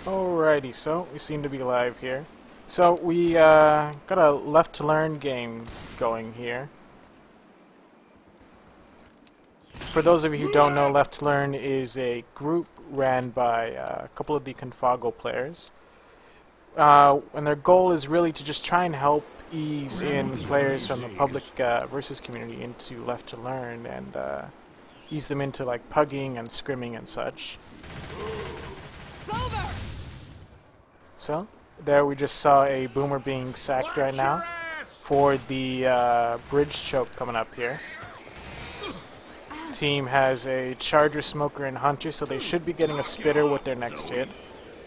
Alrighty, so we seem to be live here. So we got a Left2Learn game going here. For those of you who don't know, Left2Learn is a group ran by a couple of the Confago players. And their goal is really to just try and help ease in players from the public versus community into Left2Learn and ease them into like pugging and scrimming and such. So, there we just saw a boomer being sacked right now for the bridge choke coming up here. Team has a charger, smoker, and hunter, so they should be getting a spitter with their next hit.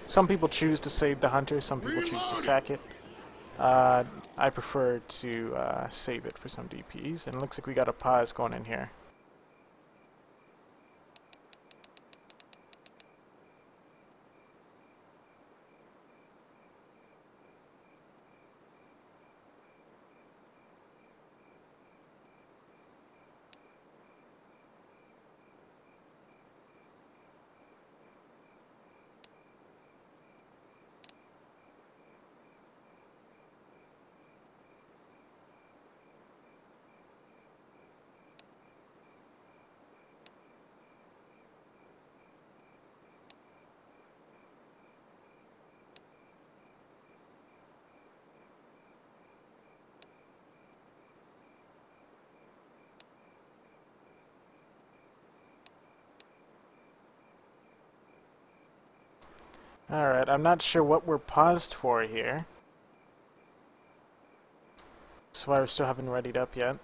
Some people choose to save the hunter, some people choose to sack it. I prefer to save it for some DPs, and it looks like we got a pause going in here. Alright, I'm not sure what we're paused for here. Survivors still haven't readied up yet.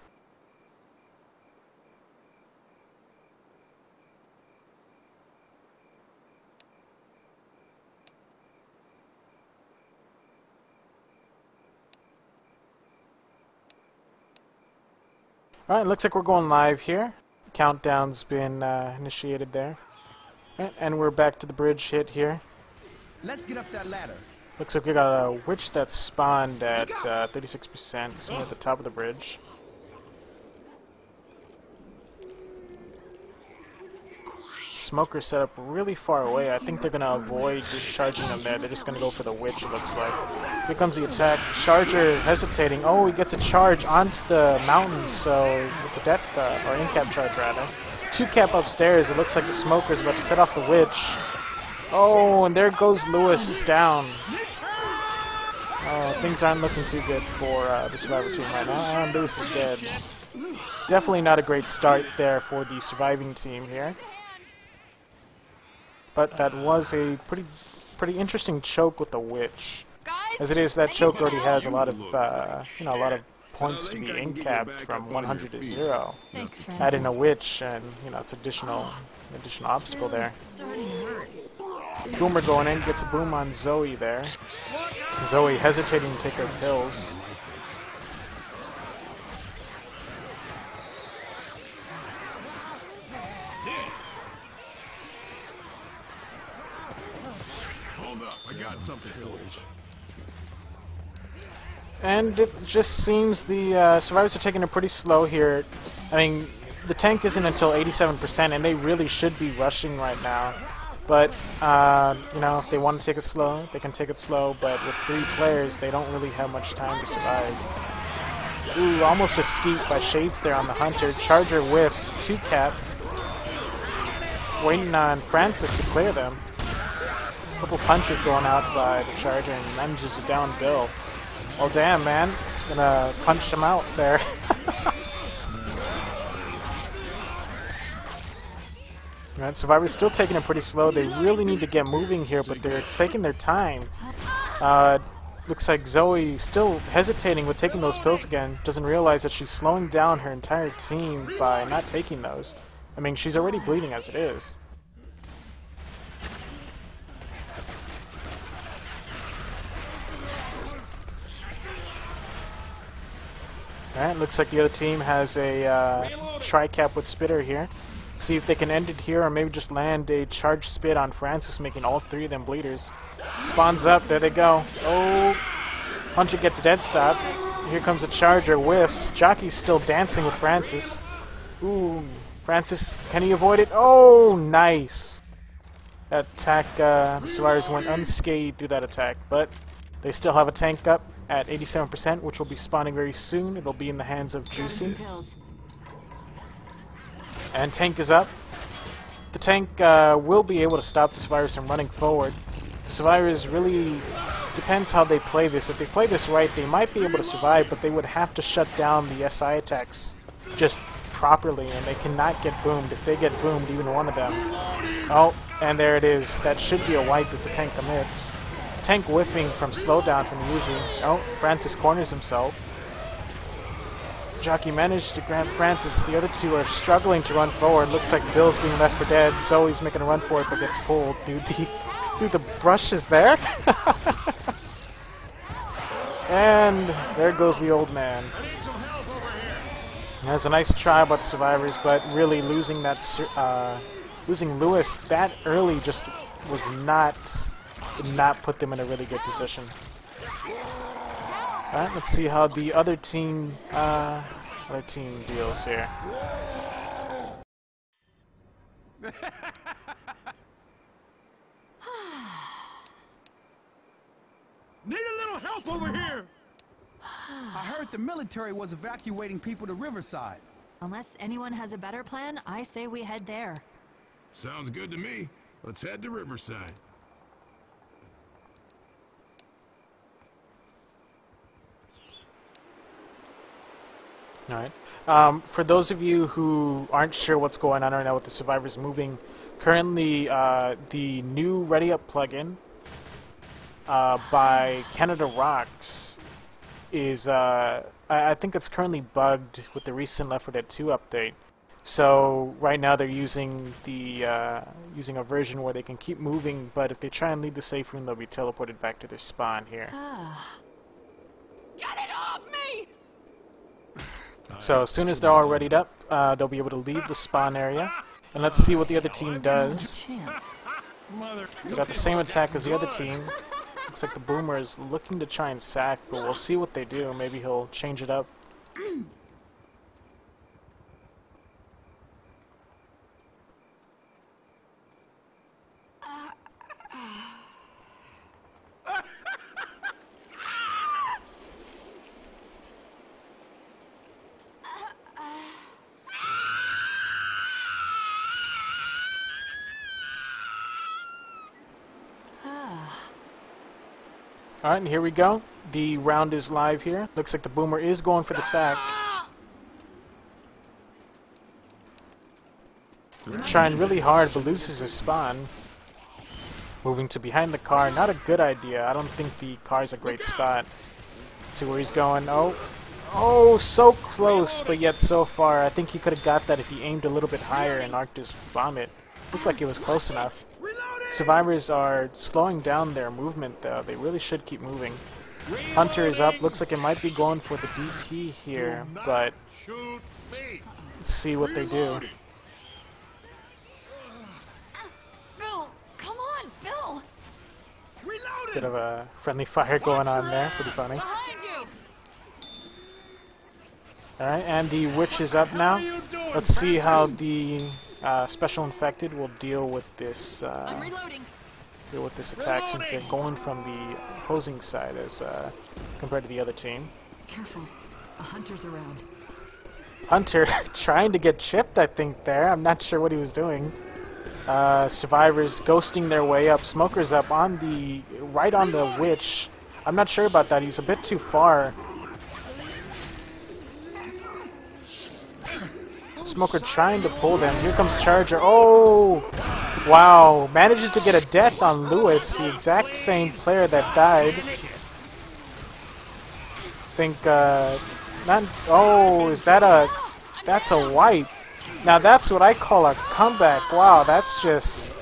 Alright, looks like we're going live here. Countdown's been initiated there. Right, and we're back to the bridge hit here. Let's get up that ladder. Looks like we got a witch that spawned at 36%, so at the top of the bridge. Smoker set up really far away. I think they're going to avoid charging them there. They're just going to go for the witch, it looks like. Here comes the attack. Charger hesitating. Oh, he gets a charge onto the mountains, so it's a death, or in-cap charge rather. 2-cap upstairs. It looks like the Smoker's about to set off the witch. Oh, and there goes Lewis down. Oh, things aren't looking too good for the Survivor team right now, and Lewis is dead. Definitely not a great start there for the surviving team here. But that was a pretty interesting choke with the witch. As it is, that choke already has a lot of a lot of points to be in-capped from 100 to 0. Add in a witch, and it's additional obstacle there. Boomer going in, gets a boom on Zoe there. Zoe hesitating to take her pills. Hold up, I got something for you. And it just seems the survivors are taking it pretty slow here. I mean, the tank isn't until 87%, and they really should be rushing right now. But, if they want to take it slow, they can take it slow, but with 3 players, they don't really have much time to survive. Ooh, almost a skeet by Shades there on the Hunter. Charger whiffs, 2-cap. Waiting on Francis to clear them. A couple punches going out by the Charger and manages to down Bill. Oh, damn, man. Gonna punch him out there. Right, Survivor's still taking it pretty slow. They really need to get moving here, but they're taking their time. Looks like Zoe still hesitating with taking those pills again. Doesn't realize that she's slowing down her entire team by not taking those. I mean, she's already bleeding as it is. Alright, looks like the other team has a tri-cap with Spitter here. See if they can end it here, or maybe just land a charge spit on Francis, making all 3 of them bleeders. Spawns up, there they go. Oh, Hunter gets dead stop. Here comes a charger, whiffs. Jockey's still dancing with Francis. Ooh, Francis, can he avoid it? Oh, nice. That attack, the survivors went unscathed through that attack, but they still have a tank up at 87%, which will be spawning very soon. It'll be in the hands of Juicy. And tank is up. The tank will be able to stop the survivors from running forward. The survivors really depends how they play this. If they play this right, they might be able to survive, but they would have to shut down the SI attacks just properly, and they cannot get boomed. If they get boomed, even one of them. Oh, and there it is. That should be a wipe if the tank commits. Tank whiffing from slowdown from Yuzi. Oh, Francis corners himself. Jockey managed to grab Francis. The other two are struggling to run forward. Looks like Bill's being left for dead. Zoe's making a run for it, but gets pulled. Dude, the brush is there? And there goes the old man. That's a nice try about the survivors, but really losing that, losing Lewis that early just was did not put them in a really good position. Alright, let's see how the other team deals here. Need a little help over here! I heard the military was evacuating people to Riverside. Unless anyone has a better plan, I say we head there. Sounds good to me. Let's head to Riverside. Alright. For those of you who aren't sure what's going on right now with the survivors moving, currently the new Ready Up plugin by Canada Rocks is, I think it's currently bugged with the recent Left 4 Dead 2 update. So right now they're using using a version where they can keep moving, but if they try and leave the safe room, they'll be teleported back to their spawn here. Get it off me! So as soon as they're all readied up, they'll be able to leave the spawn area. And let's see what the other team does. They got the same attack as the other team. Looks like the Boomer is looking to try and sack, but we'll see what they do. Maybe he'll change it up. Alright, and here we go. The round is live here. Looks like the Boomer is going for the sack. Trying really hard, but loses his spawn. Moving to behind the car. Not a good idea. I don't think the car's a great spot. Let's see where he's going. Oh, so close, but yet so far. I think he could have got that if he aimed a little bit higher and arced his vomit. Looked like it was close enough. Survivors are slowing down their movement, though. They really should keep moving. Hunter is up. Looks like it might be going for the DP here, but let's see what they do. Bill, come on, Bill! Bit of a friendly fire going on there. Pretty funny. Behind you! Alright, and the Witch is up now. Let's see how the Special Infected will deal with this I'm reloading. attack, since they're going from the opposing side as compared to the other team. Careful, a hunter's around. Hunter trying to get chipped, I think, there. I'm not sure what he was doing. Survivors ghosting their way up. Smoker's up on right on the Witch. I'm not sure about that. He's a bit too far. Smoker trying to pull them. Here comes Charger. Oh! Wow. Manages to get a death on Lewis, the exact same player that died. Oh, is that that's a wipe. Now that's what I call a comeback. Wow, that's just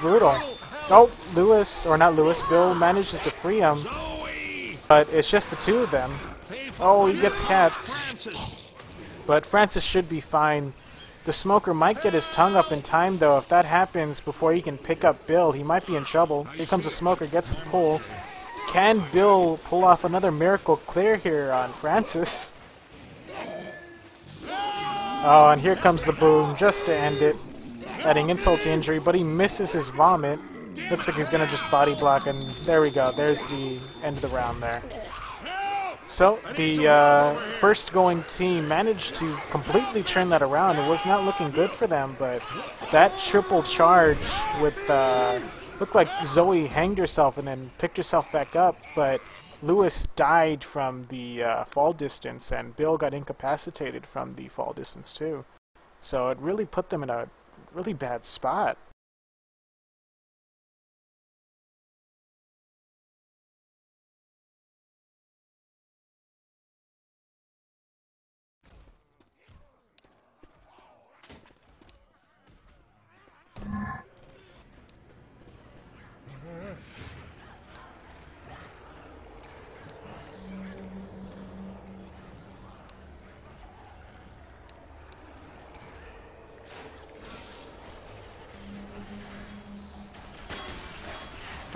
brutal. Oh, Lewis, or not Lewis, Bill manages to free him. But it's just the two of them. Oh, he gets capped. But Francis should be fine. The Smoker might get his tongue up in time, though. If that happens before he can pick up Bill, he might be in trouble. Here comes the Smoker, gets the pull. Can Bill pull off another miracle clear here on Francis? Oh, and here comes the boom, just to end it. adding insult to injury, but he misses his vomit. Looks like he's going to just body block, and there we go. There's the end of the round there. So, the first going team managed to completely turn that around. It was not looking good for them, but that triple charge with, looked like Zoe hanged herself and then picked herself back up, but Lewis died from the fall distance, and Bill got incapacitated from the fall distance too. So it really put them in a really bad spot.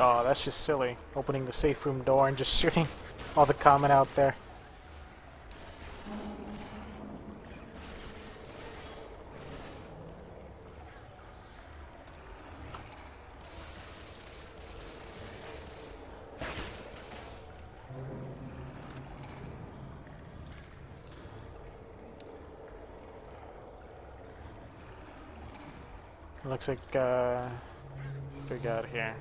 Oh, that's just silly. Opening the safe room door and just shooting all the common out there. Looks like, what we got here?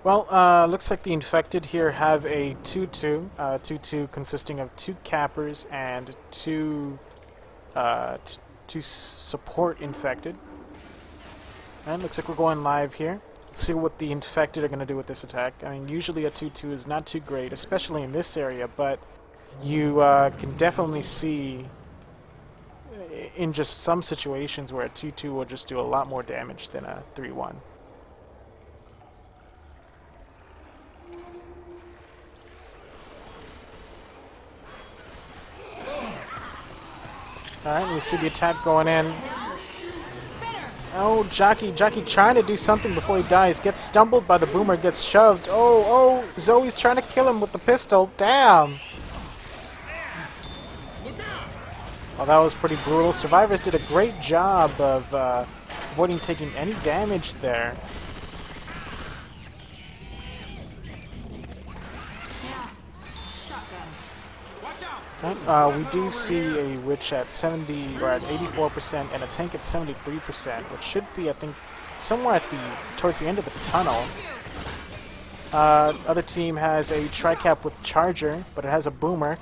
Well, looks like the infected here have a 2-2. 2-2 consisting of 2 cappers and 2 support infected. And looks like we're going live here. Let's see what the infected are going to do with this attack. I mean, usually a 2-2 is not too great, especially in this area, but you can definitely see in just some situations where a 2-2 will just do a lot more damage than a 3-1. Alright, we see the attack going in. Oh, Jockey trying to do something before he dies. Gets stumbled by the boomer, gets shoved. Oh, Zoe's trying to kill him with the pistol. Damn! Well, that was pretty brutal. Survivors did a great job of avoiding taking any damage there. We do see a witch at 70 or at 84% and a tank at 73%, which should be, I think, somewhere towards the end of the tunnel. Other team has a tri-cap with charger, but it has a boomer.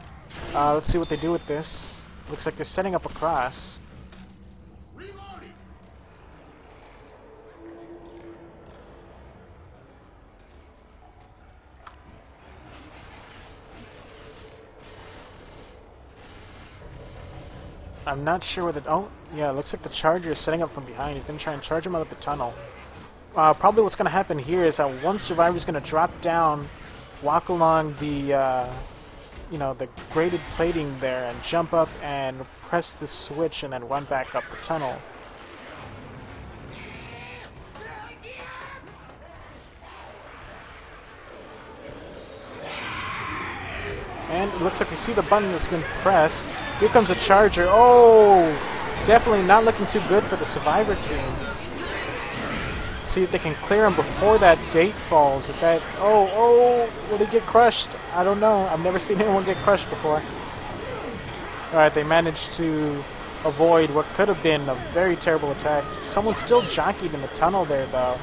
Let's see what they do with this. Looks like they're setting up a cross. I'm not sure where the... Oh, yeah, it looks like the charger is setting up from behind. He's going to try and charge him out of the tunnel. Probably what's going to happen here is that one survivor is going to drop down, walk along the, the graded plating there, and jump up and press the switch and then run back up the tunnel. And it looks like we see the button that's been pressed. Here comes a charger. Oh! Definitely not looking too good for the survivor team. See if they can clear him before that gate falls. If that... Oh! Will he get crushed? I don't know. I've never seen anyone get crushed before. Alright, they managed to avoid what could have been a very terrible attack. Someone still jockeyed in the tunnel there, though.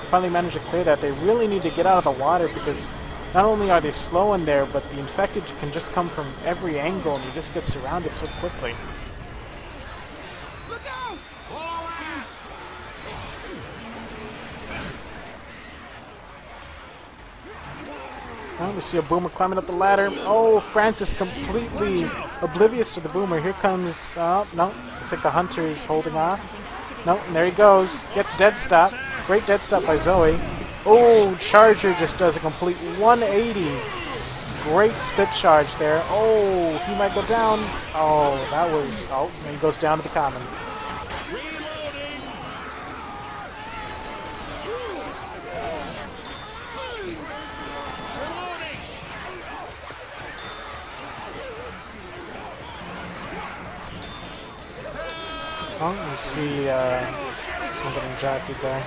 Finally managed to clear that. They really need to get out of the water because... not only are they slow in there, but the infected can just come from every angle and you just get surrounded so quickly. Look out! Oh, we see a boomer climbing up the ladder. Oh, Francis completely oblivious to the boomer. Here comes... Oh, no. Looks like the hunter is holding off. No, and there he goes. Gets dead stop. Great dead stop by Zoe. Oh, Charger just does a complete 180. Great spit charge there. Oh, he might go down. Oh, that was... Oh, and he goes down to the common. Oh, you see someone getting jockeyed there.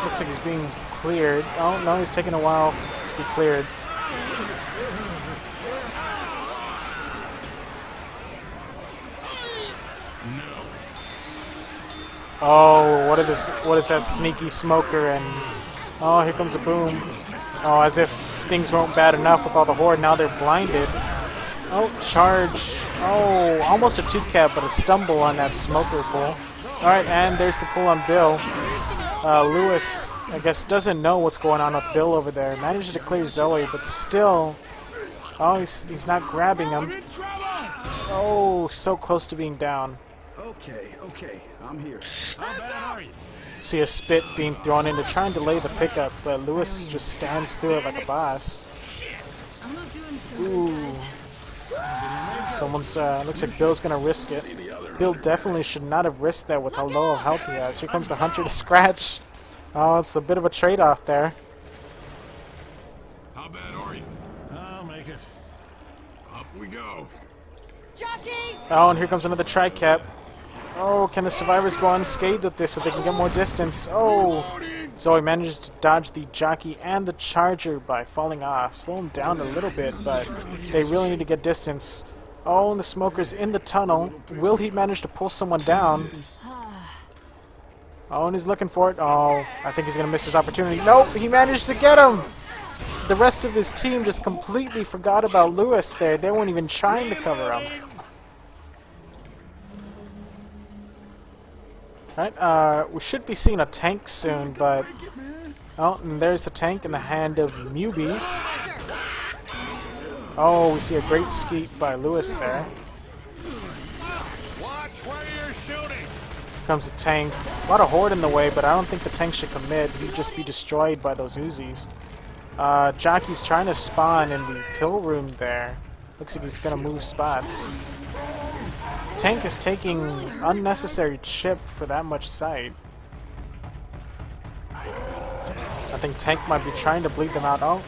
Looks like he's being cleared. Oh, no, he's taking a while to be cleared. Oh, what is that sneaky smoker? And oh, here comes a boom. Oh, as if things weren't bad enough with all the horde, now they're blinded. Oh, charge. Oh, almost a 2-cap, but a stumble on that smoker pull. Alright, and there's the pull on Bill. Lewis, I guess, doesn't know what's going on with Bill over there. Manages to clear Zoe, but still... Oh, he's not grabbing him. Oh, so close to being down. Okay, I'm here. How bad are you? See a spit being thrown in to try and delay the pickup, but Lewis just stands through it like a boss. Ooh. Someone's, looks like Bill's gonna risk it. Bill definitely should not have risked that with how low of health he has. Here comes the hunter to scratch. Oh, it's a bit of a trade-off there. How bad are you? I'll make it. Up we go. Jockey! Oh, and here comes another tri-cap. Oh, can the survivors go unscathed with this so they can get more distance? Oh! Zoe manages to dodge the jockey and the charger by falling off. Slow him down a little bit, but they really need to get distance. Oh, and the smoker's in the tunnel. Will he manage to pull someone down? Oh, and he's looking for it. Oh, I think he's going to miss his opportunity. Nope, he managed to get him! The rest of his team just completely forgot about Lewis there. They weren't even trying to cover him. Alright, we should be seeing a tank soon, but... Oh, and there's the tank in the hand of Mubies. Oh, we see a great skeet by Lewis there. Watch where you're shooting. Comes a tank. A lot of horde in the way, but I don't think the tank should commit. He'd just be destroyed by those Uzis. Jockey's trying to spawn in the kill room there. Looks like he's gonna move spots. Tank is taking unnecessary chip for that much sight. I think Tank might be trying to bleed them out. Oh,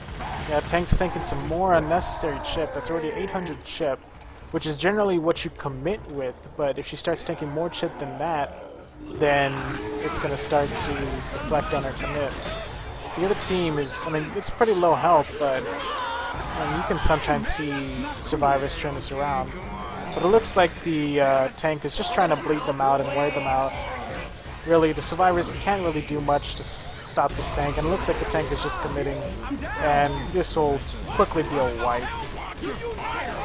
yeah, Tank's taking some more unnecessary chip. That's already 800 chip, which is generally what you commit with, but if she starts taking more chip than that, then it's going to start to reflect on her commit. The other team is, I mean, it's pretty low health, but I mean, you can sometimes see survivors turn this around. But it looks like the tank is just trying to bleed them out and wear them out. Really, the survivors can't really do much to stop this tank, and it looks like the tank is just committing, and this will quickly be a wipe.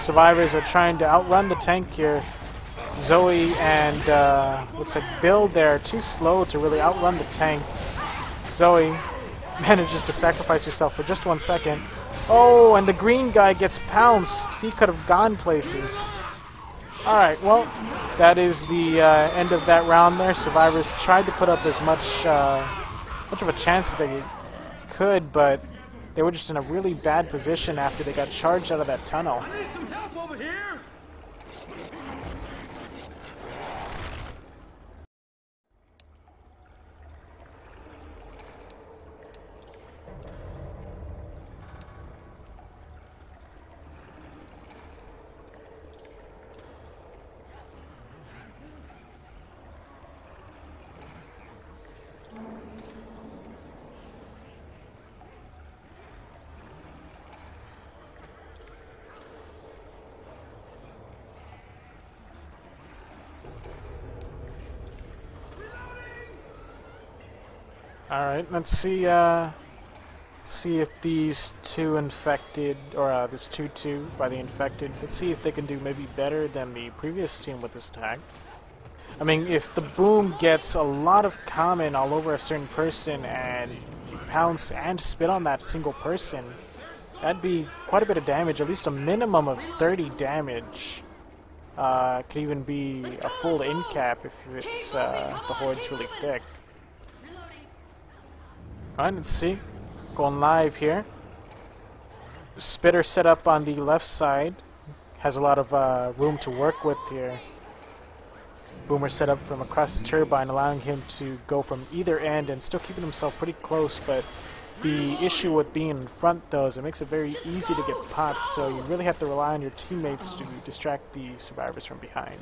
Survivors are trying to outrun the tank here. Zoe and looks like Bill there are too slow to really outrun the tank. Zoe manages to sacrifice herself for just 1 second. Oh, and the green guy gets pounced. He could have gone places. Alright, well, that is the end of that round there. Survivors tried to put up as much of a chance as they could, but they were just in a really bad position after they got charged out of that tunnel. I need some help over here! Alright, let's see if these two infected, or this 2-2 by the infected, let's see if they can do maybe better than the previous team with this attack. I mean, if the boom gets a lot of common all over a certain person and you pounce and spit on that single person, that'd be quite a bit of damage, at least a minimum of 30 damage. Could even be a full in cap if it's the horde's really thick. Alright, let's see. Going live here. Spitter set up on the left side. Has a lot of room to work with here. Boomer set up from across the turbine, allowing him to go from either end and still keeping himself pretty close, but the issue with being in front, though, is it makes it very easy to get popped, so you really have to rely on your teammates to distract the survivors from behind.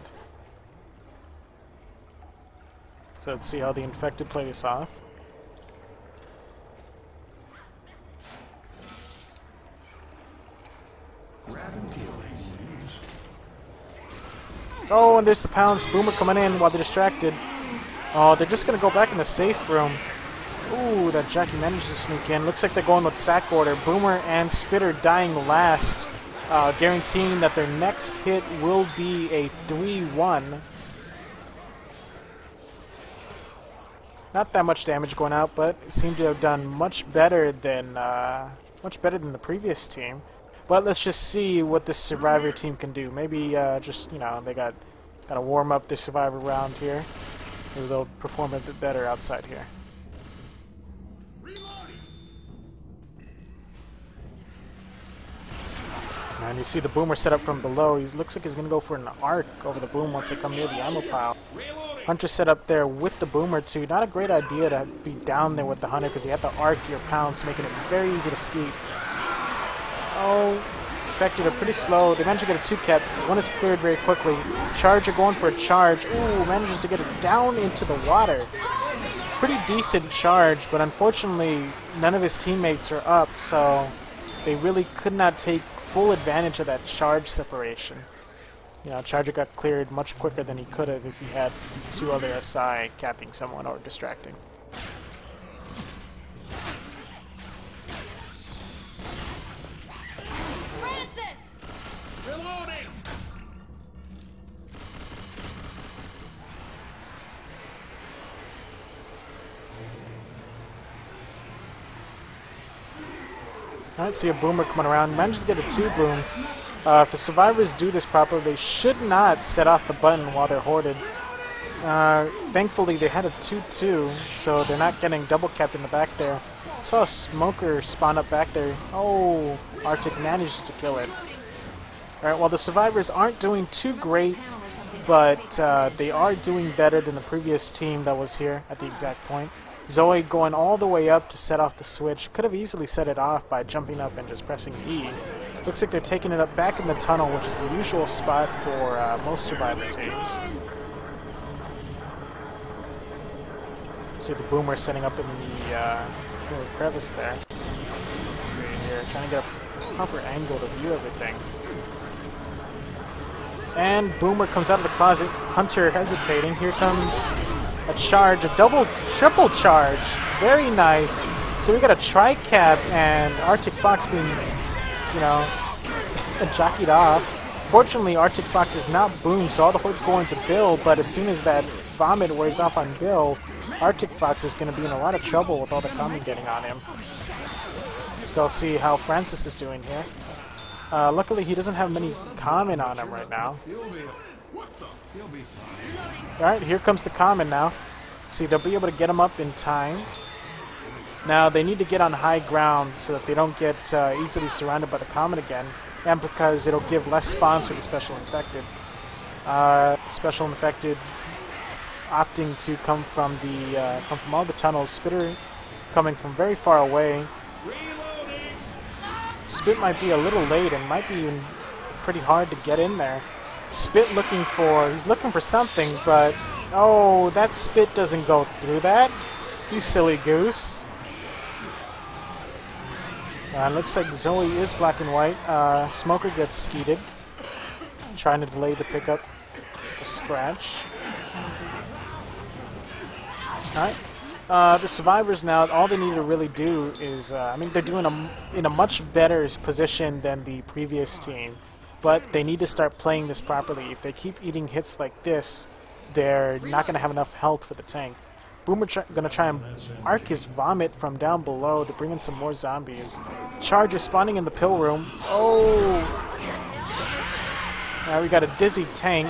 So let's see how the infected play this off. Oh, and there's the pounce. Boomer coming in while they're distracted. Oh, they're just going to go back in the safe room. Ooh, that Jackie managed to sneak in. Looks like they're going with sack order. Boomer and Spitter dying last, guaranteeing that their next hit will be a 3-1. Not that much damage going out, but it seemed to have done much better than the previous team. But let's just see what this survivor team can do. Maybe just, you know, they got to warm up their survivor round here. Maybe they'll perform a bit better outside here. And you see the Boomer set up from below. He looks like he's going to go for an arc over the boom once they come near the ammo pile. Hunter set up there with the Boomer too. Not a great idea to be down there with the Hunter because you have to arc your pounce, making it very easy to skeet. Oh, infected are pretty slow. They managed to get a 2-cap. One is cleared very quickly. Charger going for a charge. Ooh, manages to get it down into the water. Pretty decent charge, but unfortunately none of his teammates are up, so they really could not take full advantage of that charge separation. You know, Charger got cleared much quicker than he could have if he had 2 other SI capping someone or distracting. Alright, see a Boomer coming around. Manages to get a 2-boom. If the survivors do this properly, they should not set off the button while they're hoarded. Thankfully, they had a 2-2, so they're not getting double capped in the back there. Saw a smoker spawn up back there. Oh, Arctic managed to kill it. Alright, well, the survivors aren't doing too great, but they are doing better than the previous team that was here at the exact point. Zoe going all the way up to set off the switch. Could have easily set it off by jumping up and just pressing E. Looks like they're taking it up back in the tunnel, which is the usual spot for most survivor teams. See the Boomer setting up in the little crevice there. Let's see here, trying to get a proper angle to view everything. And Boomer comes out of the closet. Hunter hesitating. Here comes a charge, a double, triple charge. Very nice. So we got a tri-cap and Arctic Fox being, you know, jockeyed off. Fortunately, Arctic Fox is not boomed, so all the horde's going to Bill, but as soon as that vomit wears off on Bill, Arctic Fox is going to be in a lot of trouble with all the common getting on him. Let's go see how Francis is doing here. Luckily, he doesn't have many common on him right now. Alright, here comes the common now. See, they'll be able to get him up in time. Now, they need to get on high ground so that they don't get easily surrounded by the common again, and because it'll give less spawns for the Special Infected. Special Infected opting to come from all the tunnels. Spitter coming from very far away. Spit might be a little late and might be even pretty hard to get in there. Spit he's looking for something, but oh, that Spit doesn't go through that. You silly goose. Looks like Zoe is black and white. Smoker gets skeeted. Trying to delay the pickup. A scratch. Alright. The survivors now, all they need to really do is, I mean, they're doing in a much better position than the previous team, but they need to start playing this properly. If they keep eating hits like this, they're not going to have enough health for the tank. Boomer gonna try and arc his vomit from down below to bring in some more zombies. Charger spawning in the pill room. Oh! Now we got a dizzy tank.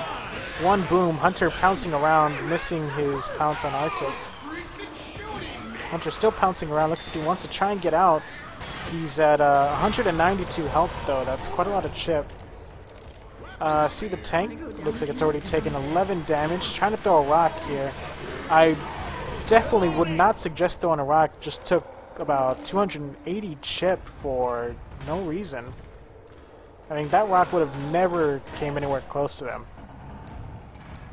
One boom. Hunter pouncing around, missing his pounce on Arctic. Hunter still pouncing around. Looks like he wants to try and get out. He's at 192 health though. That's quite a lot of chip. See the tank? Looks like it's already taken 11 damage. Trying to throw a rock here. I definitely would not suggest throwing a rock. Just took about 280 chip for no reason. I mean, that rock would have never came anywhere close to them.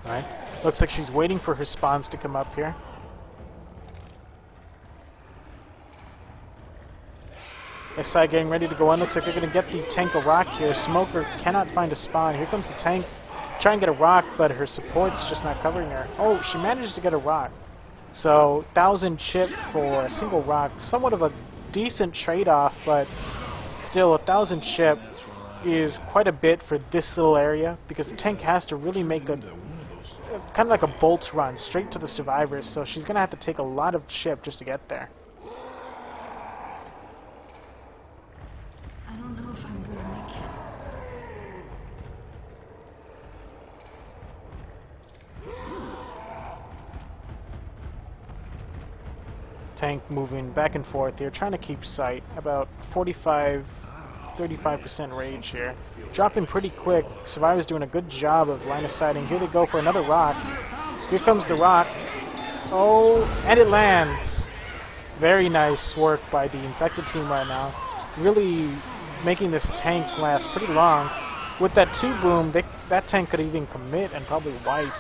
Alright. Looks like she's waiting for her spawns to come up here. SI getting ready to go in. Looks like they're going to get the tank a rock here. Smoker cannot find a spawn. Here comes the tank. Try and get a rock, but her support's just not covering her. Oh, she manages to get a rock. So, 1,000 chip for a single rock. Somewhat of a decent trade-off, but still, 1,000 chip is quite a bit for this little area, because the tank has to really make a kind of like a bolt run straight to the survivors, so she's going to have to take a lot of chip just to get there. I don't know if I'm gonna make it. Tank moving back and forth here, trying to keep sight. About 35% rage here. Dropping pretty quick. Survivor's doing a good job of line of sighting. Here they go for another rock. Here comes the rock. Oh, and it lands. Very nice work by the infected team right now. Really making this tank last pretty long. With that 2-boom, that tank could even commit and probably wipe.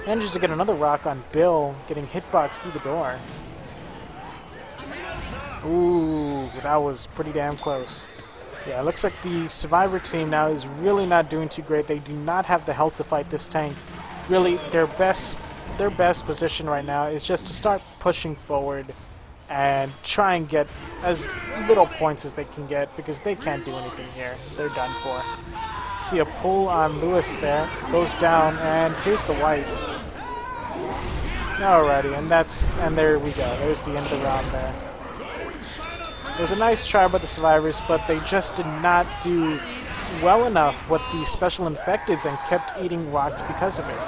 Manages to get another rock on Bill, getting hitbox through the door. Ooh, that was pretty damn close. Yeah, it looks like the Survivor team now is really not doing too great. They do not have the health to fight this tank. Really, their best position right now is just to start pushing forward and try and get as little points as they can get, because they can't do anything here. They're done for. See a pull on Lewis there. Goes down, and here's the wipe. Alrighty, and there we go. There's the end of the round there. It was a nice try by the Survivors, but they just did not do well enough with the special infecteds and kept eating rocks because of it.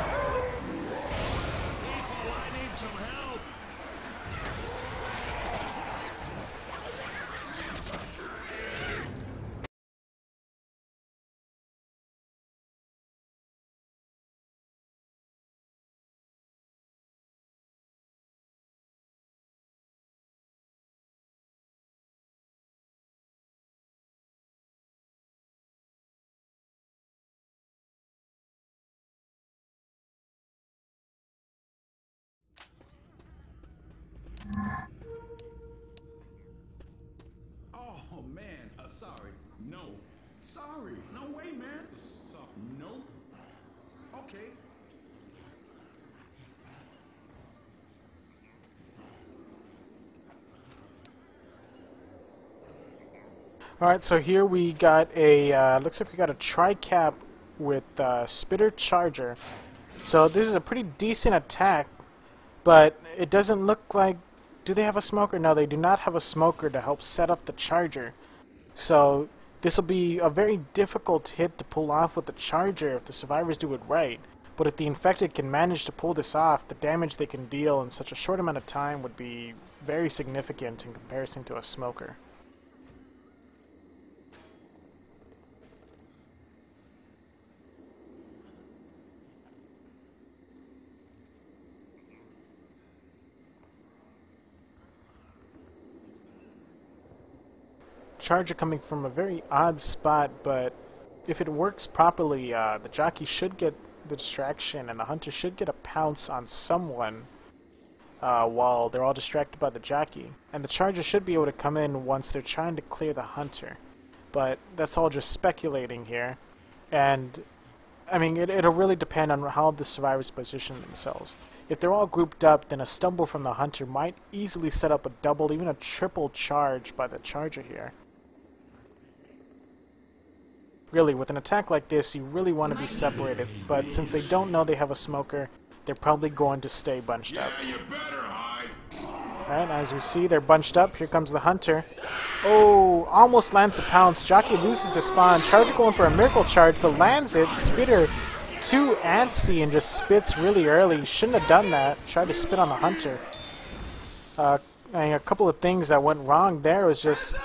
Oh man, sorry. No. Sorry. No way, man. No. Okay. Alright, so here we got a, looks like we got a tri-cap with Spitter Charger. So this is a pretty decent attack, but it doesn't look like, do they have a smoker? No, they do not have a smoker to help set up the Charger. So this will be a very difficult hit to pull off with the Charger if the Survivors do it right. But if the infected can manage to pull this off, the damage they can deal in such a short amount of time would be very significant in comparison to a smoker. Charger coming from a very odd spot, but if it works properly, the jockey should get the distraction and the hunter should get a pounce on someone while they're all distracted by the jockey. And the charger should be able to come in once they're trying to clear the hunter. But that's all just speculating here. And, I mean, it'll really depend on how the survivors position themselves. If they're all grouped up, then a stumble from the hunter might easily set up a double, even a triple charge by the charger here. Really, with an attack like this, you really want to be separated, but since they don't know they have a smoker, they're probably going to stay bunched up. Yeah, you better hide. Right, as we see, they're bunched up. Here comes the Hunter. Oh, almost lands a pounce. Jockey loses his spawn. Charger going for a miracle charge, but lands it. Spitter too antsy and just spits really early. Shouldn't have done that. Tried to spit on the Hunter. And a couple of things that went wrong there was just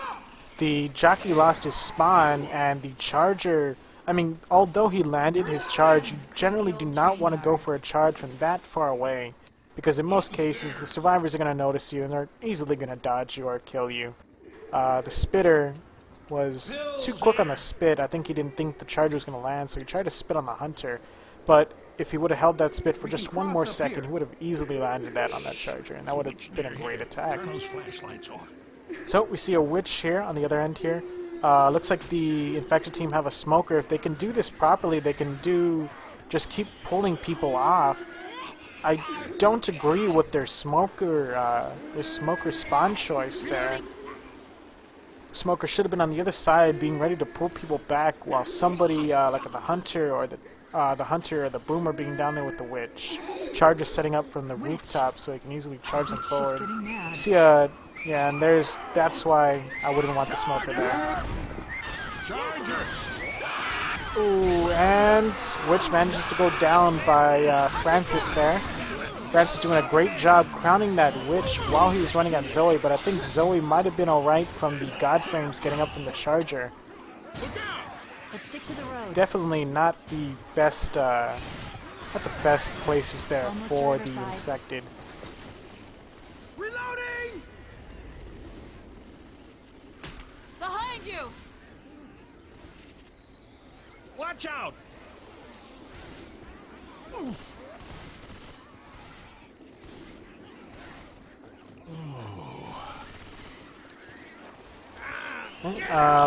the Jockey lost his spawn and the Charger. I mean, although he landed his charge, you generally do not want to go for a charge from that far away. Because in most cases, the survivors are going to notice you and they're easily going to dodge you or kill you. The Spitter was too quick on the spit. I think he didn't think the charge was going to land, so he tried to spit on the Hunter. But if he would have held that spit for just one more second, he would have easily landed that on that Charger, and that would have been a great attack. Turn those flashlights off. So we see a Witch here on the other end here. Looks like the infected team have a Smoker. If they can do this properly, they can just keep pulling people off. I don't agree with their Smoker spawn choice there. Smoker should have been on the other side, being ready to pull people back, while somebody like the Hunter or the Boomer being down there with the Witch. Charge is setting up from the rooftop, so he can easily charge them forward. See, yeah, and that's why I wouldn't want the Smoker there. Ooh, and Witch manages to go down by Francis there. Francis doing a great job crowning that Witch while he was running at Zoe, but I think Zoe might have been alright from the God Frames getting up from the Charger. Let's stick to the road. Definitely not the best places there for the infected. Reloading! Behind you! Watch out!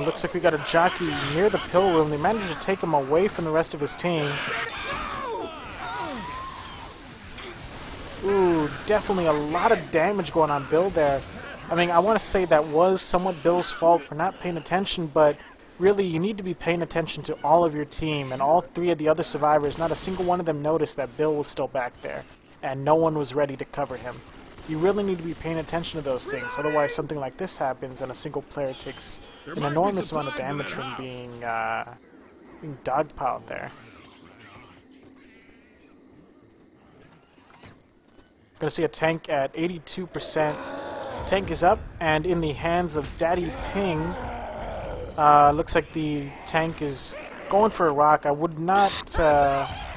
Looks like we got a Jockey near the pill room. They managed to take him away from the rest of his team. Ooh, definitely a lot of damage going on Bill there. I mean, I want to say that was somewhat Bill's fault for not paying attention, but really you need to be paying attention to all of your team, and all three of the other survivors, not a single one of them noticed that Bill was still back there, and no one was ready to cover him. You really need to be paying attention to those things, otherwise something like this happens and a single player takes an enormous amount of damage from being dogpiled there. Gonna see a tank at 82%. Tank is up and in the hands of Daddy Ping. Looks like the tank is going for a rock. I would not,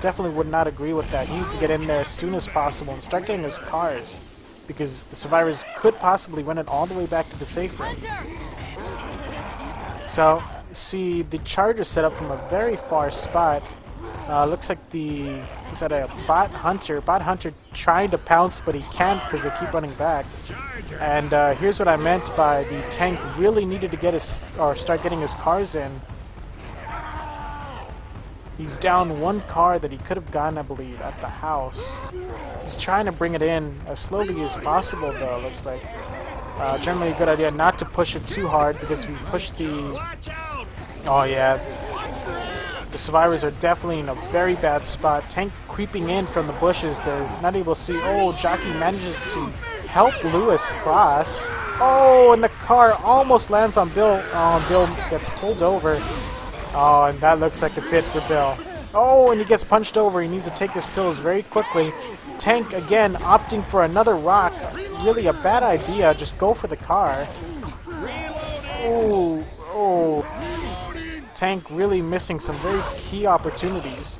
definitely would not agree with that. He needs to get in there as soon as possible and start getting his cars, because the survivors could possibly run it all the way back to the safe room. So, see, the charge is set up from a very far spot. Looks like is that a Bot Hunter? Bot Hunter trying to pounce, but he can't because they keep running back. And here's what I meant by the tank really needed to start getting his cars in. He's down one car that he could have gotten, I believe, at the house. He's trying to bring it in as slowly as possible, though, looks like. Generally a good idea not to push it too hard, because if you push the... Oh, yeah. The survivors are definitely in a very bad spot. Tank creeping in from the bushes. They're not able to see. Oh, Jockey manages to help Lewis cross. Oh, and the car almost lands on Bill. Oh, Bill gets pulled over. Oh, and that looks like it's it for Bill. Oh, and he gets punched over. He needs to take his pills very quickly. Tank, again, opting for another rock. Really a bad idea. Just go for the car. Oh, oh. Tank really missing some very key opportunities.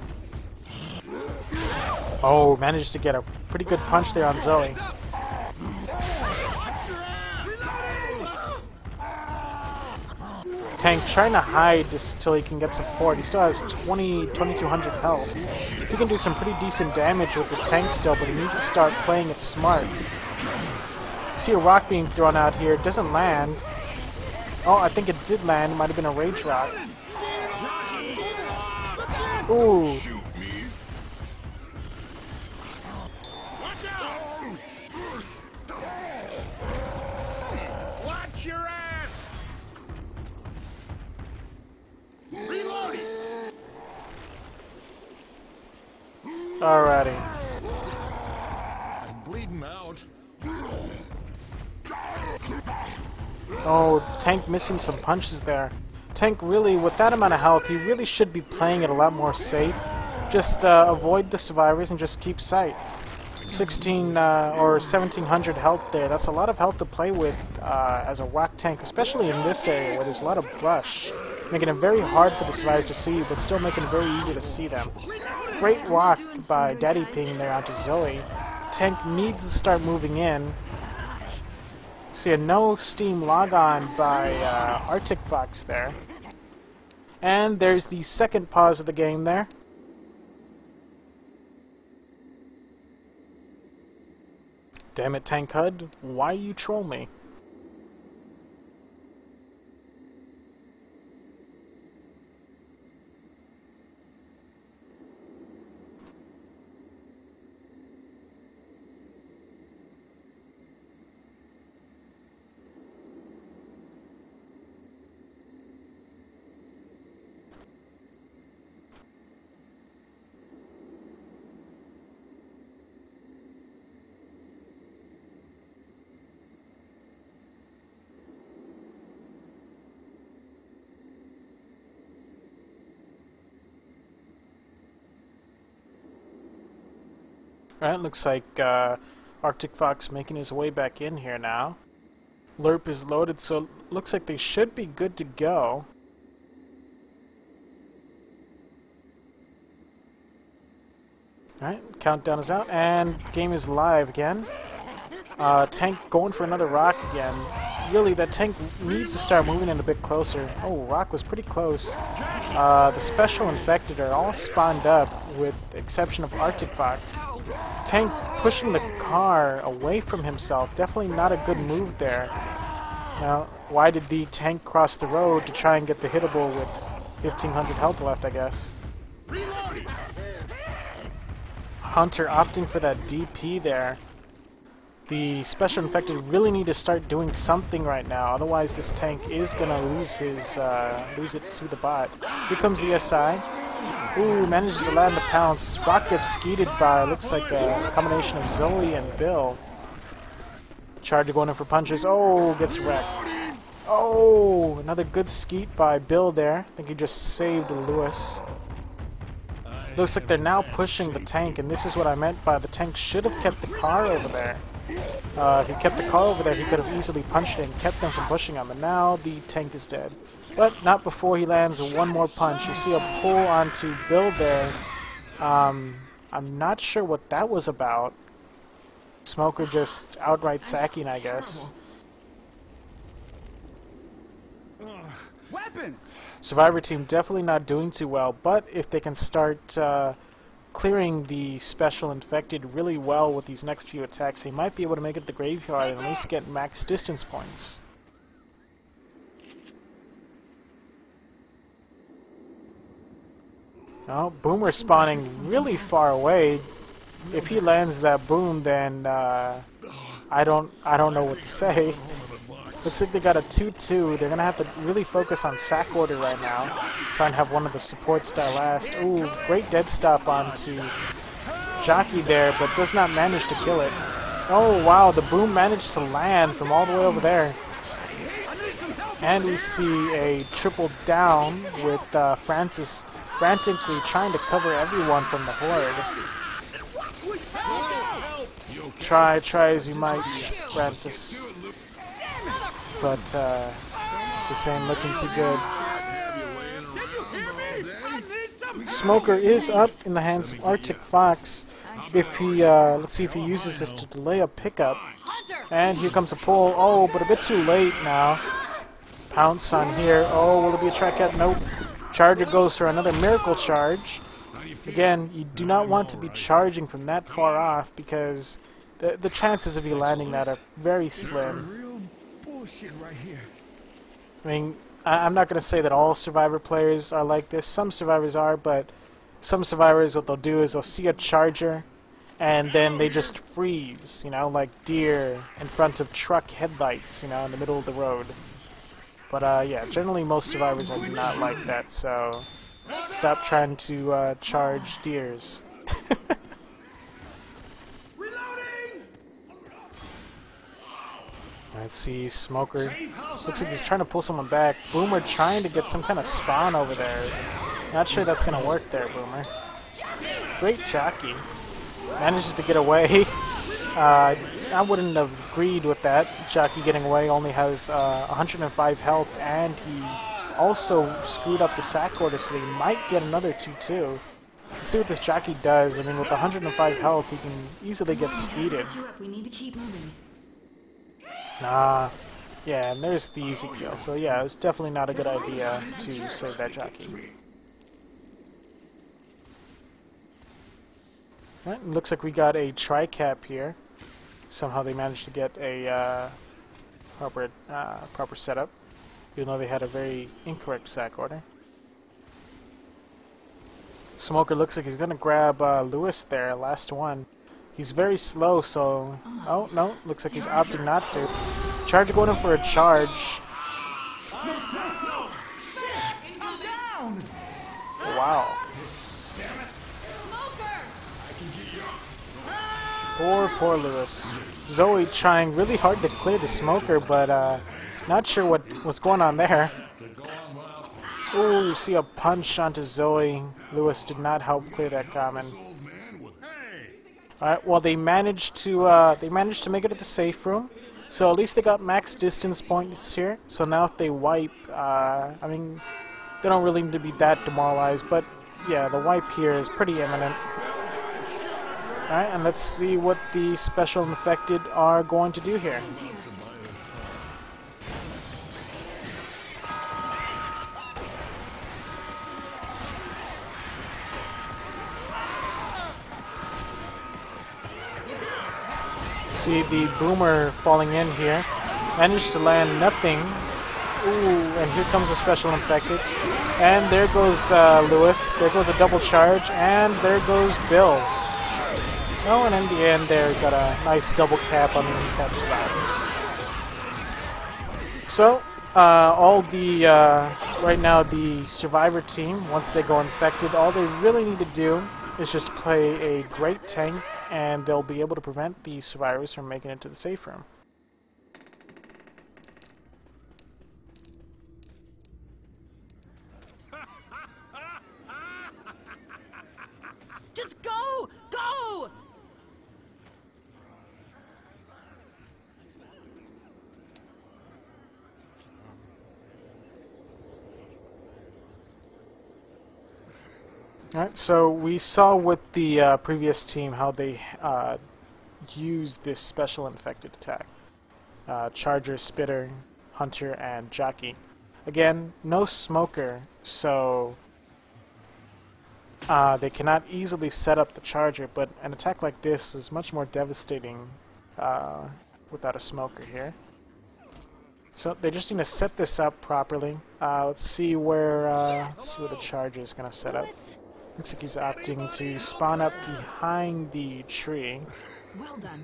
Oh, managed to get a pretty good punch there on Zoe. Tank trying to hide just till he can get support. He still has 2200 health. He can do some pretty decent damage with this tank still, but he needs to start playing it smart. See a rock being thrown out here. It doesn't land. Oh, I think it did land. It might have been a rage rock. Ooh. Watch your ass! Reloading! Alrighty. I'm bleeding out. Oh, Tank missing some punches there. Tank really, with that amount of health, he really should be playing it a lot more safe. Just avoid the survivors and just keep sight. 16 or 1700 health there. That's a lot of health to play with as a rock tank, especially in this area where there's a lot of brush, making it very hard for the survivors to see, but still making it very easy to see them. Great rock by Daddy Ping there onto Zoe. Tank needs to start moving in. See a no Steam logon by Arctic Fox there. And there's the second pause of the game there. Damn it, Tank HUD, why you troll me? Alright, looks like Arctic Fox making his way back in here now. Lerp is loaded, so looks like they should be good to go. Alright, countdown is out, and game is live again. Tank going for another rock again. Really, that tank needs to start moving in a bit closer. Oh, rock was pretty close. The special infected are all spawned up, with the exception of Arctic Fox. Tank pushing the car away from himself, definitely not a good move there. Now, why did the tank cross the road to try and get the hittable with 1500 health left, I guess? Hunter opting for that DP there. The special infected really need to start doing something right now, otherwise this tank is gonna lose his lose it to the bot. Here comes the SI. Ooh, manages to land the pounce. Rock gets skeeted by, looks like a combination of Zoe and Bill. Charger going in for punches. Oh, gets wrecked. Oh, another good skeet by Bill there. I think he just saved Lewis. Looks like they're now pushing the tank, and this is what I meant by the tank should have kept the car over there. If he kept the car over there, he could have easily punched it and kept them from pushing him, and now the tank is dead. But not before he lands one more punch. You see a pull onto Bill there. I'm not sure what that was about. Smoker just outright sacking, I guess. Weapons! Survivor team definitely not doing too well, but if they can start clearing the special infected really well with these next few attacks, they might be able to make it to the graveyard and at least get max distance points. Oh, Boomer spawning really far away. If he lands that boom, then I don't know what to say. Looks like they got a 2-2. They're gonna have to really focus on sack order right now. Try and have one of the supports die last. Ooh, great dead stop onto Jockey there, but does not manage to kill it. Oh wow, the boom managed to land from all the way over there. And we see a triple down with Francis frantically trying to cover everyone from the horde. Try as you might, Francis. But this ain't looking too good. Smoker is up in the hands of Arctic Fox. If he, let's see if he uses this to delay a pickup. And here comes a pull. Oh, but a bit too late now. Pounce on here. Oh, will it be a track out? Nope. Charger goes for another miracle charge. Again, you do not want to be charging from that far off because the chances of you landing that are very slim. Right here. I mean, I'm not going to say that all Survivor players are like this. Some Survivors are, but some Survivors, what they'll do is they'll see a charger, and then they just freeze, you know, like deer in front of truck headlights, you know, in the middle of the road. But, yeah, generally most Survivors are not like that, so stop trying to charge deers. Let's see, Smoker. Looks like he's trying to pull someone back. Boomer trying to get some kind of spawn over there. Not sure that's going to work there, Boomer. Great jockey. Manages to get away. I wouldn't have agreed with that. Jockey getting away, only has 105 health, and he also screwed up the sack order, so he might get another 2-2. Let's see what this jockey does. I mean, with 105 health, he can easily get skeeted. We need to keep moving. Nah. Yeah, and there's the easy kill. So yeah, it's definitely not a good idea to save that jockey. Right, looks like we got a tri-cap here. Somehow they managed to get a proper setup, even though they had a very incorrect sack order. Smoker looks like he's going to grab Lewis there, last one. He's very slow, so... Oh, no, looks like he's opting not to. Charger going in for a charge. Wow. Poor Lewis. Zoe trying really hard to clear the Smoker, but not sure what was going on there. Ooh, you see a punch onto Zoe. Lewis did not help clear that common. Alright, well they managed to make it to the safe room. So at least they got max distance points here. So now if they wipe, I mean, they don't really need to be that demoralized, but yeah, the wipe here is pretty imminent. Alright, and let's see what the special infected are going to do here. See the Boomer falling in here. Managed to land nothing. Ooh, and here comes a special infected. And there goes Lewis. There goes a double charge. And there goes Bill. Oh, and in the end there, got a nice double cap on the uncap survivors. So, all the, right now the survivor team, once they go infected, all they really need to do is just play a great tank, and they'll be able to prevent the survivors from making it to the safe room. Just go! Go! Alright, so we saw with the previous team how they used this special infected attack. Charger, Spitter, Hunter, and Jockey. Again, no Smoker, so they cannot easily set up the Charger, but an attack like this is much more devastating without a Smoker here. So they just need to set this up properly. Let's see where the Charger is going to set up. Looks like he's opting to spawn up behind the tree. Well done.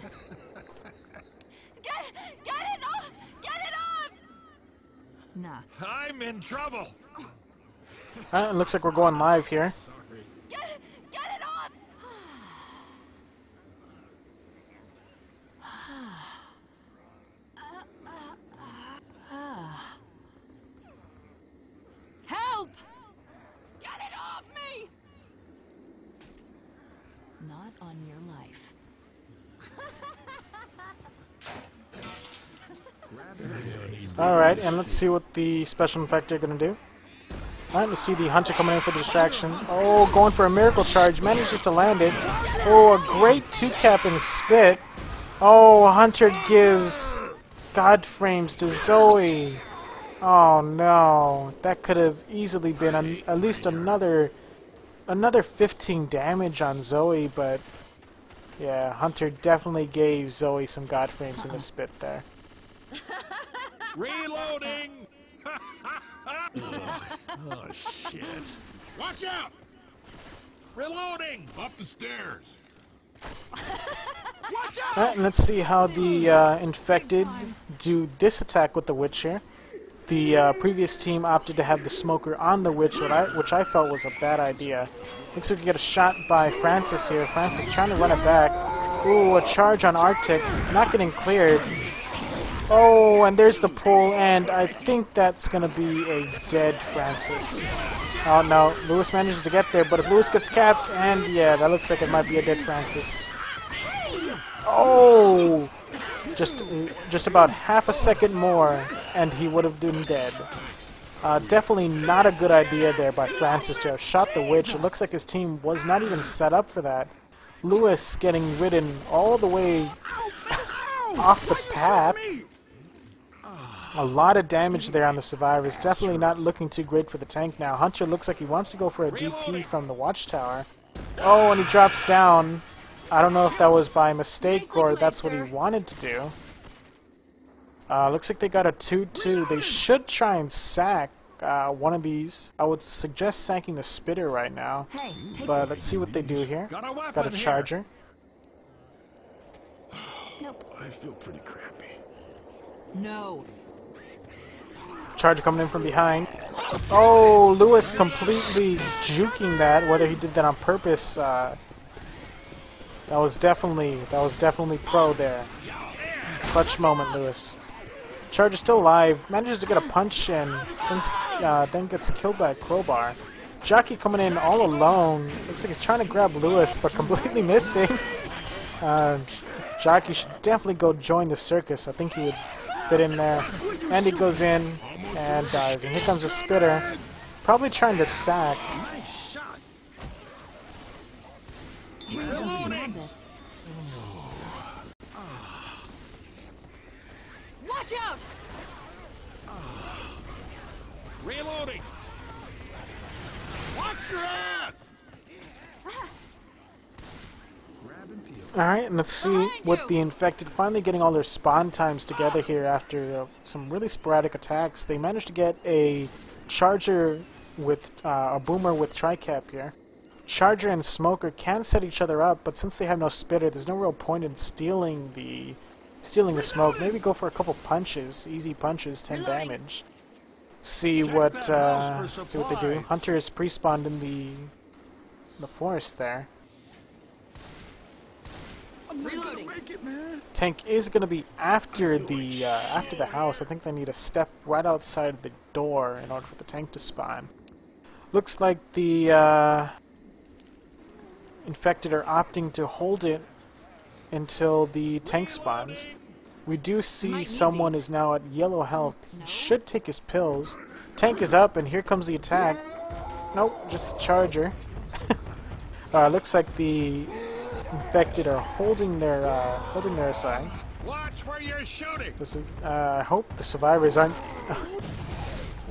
Get it off! Get it off! Nah. I'm in trouble. It looks like we're going live here. Get it off! Help! Get it off me! Not on your life. Alright, and let's see what the special infector are going to do. Alright, we see the Hunter coming in for the distraction. Oh, going for a miracle charge. Manages to land it. Oh, a great 2-cap and spit. Oh, Hunter gives God frames to Zoe. Oh no, that could have easily been at least another 15 damage on Zoe, but yeah, Hunter definitely gave Zoe some God frames in the spit there. Reloading! Oh, shit. Watch out! Reloading! Up the stairs. Watch out! Alright, and let's see how the infected do this attack with the Witch here. The previous team opted to have the Smoker on the Witch, which I felt was a bad idea. Looks like we get a shot by Francis here. Francis trying to run it back. Ooh, a charge on Arctic. Not getting cleared. Oh, and there's the pull, and I think that's going to be a dead Francis. Oh no, Lewis manages to get there, but if Lewis gets capped, and yeah, that looks like it might be a dead Francis. Oh! Just about half a second more, and he would have been dead. Definitely not a good idea there by Francis to have shot the witch. It looks like his team was not even set up for that. Lewis getting ridden all the way off the path. A lot of damage there on the survivors. Definitely not looking too great for the tank now. Hunter looks like he wants to go for a DP from the watchtower. Oh, and he drops down. I don't know if that was by mistake or that's what he wanted to do. Looks like they got a 2-2. They should try and sack one of these. I would suggest sacking the spitter right now. But let's see what they do here. Got a charger. Nope. I feel pretty crappy. No. Charger coming in from behind. Oh, Lewis completely juking that. Whether he did that on purpose, that was definitely pro there. Clutch moment, Lewis. Charger still alive. Manages to get a punch and then gets killed by a crowbar. Jockey coming in all alone. Looks like he's trying to grab Lewis, but completely missing. Jockey should definitely go join the circus. I think he would fit in there. And he goes in and dies. And here comes the spitter. Probably trying to sack. Watch out! Reloading! Watch your ass! Alright, and let's see what the infected finally getting all their spawn times together here after some really sporadic attacks. They managed to get a charger with a boomer with tricap here. Charger and Smoker can set each other up, but since they have no spitter, there's no real point in stealing the smoke. Maybe go for a couple punches, easy punches, 10 damage. See what they do. Hunter is pre-spawned in the forest there. Reloading. Tank is going to be after the house. I think they need to step right outside the door in order for the tank to spawn. Looks like the infected are opting to hold it until the tank spawns. We do see someone is now at yellow health. He should take his pills. Tank is up, and here comes the attack. Nope, just the charger. Looks like the infected are holding their aside. Watch where you're shooting! I hope the survivors aren't...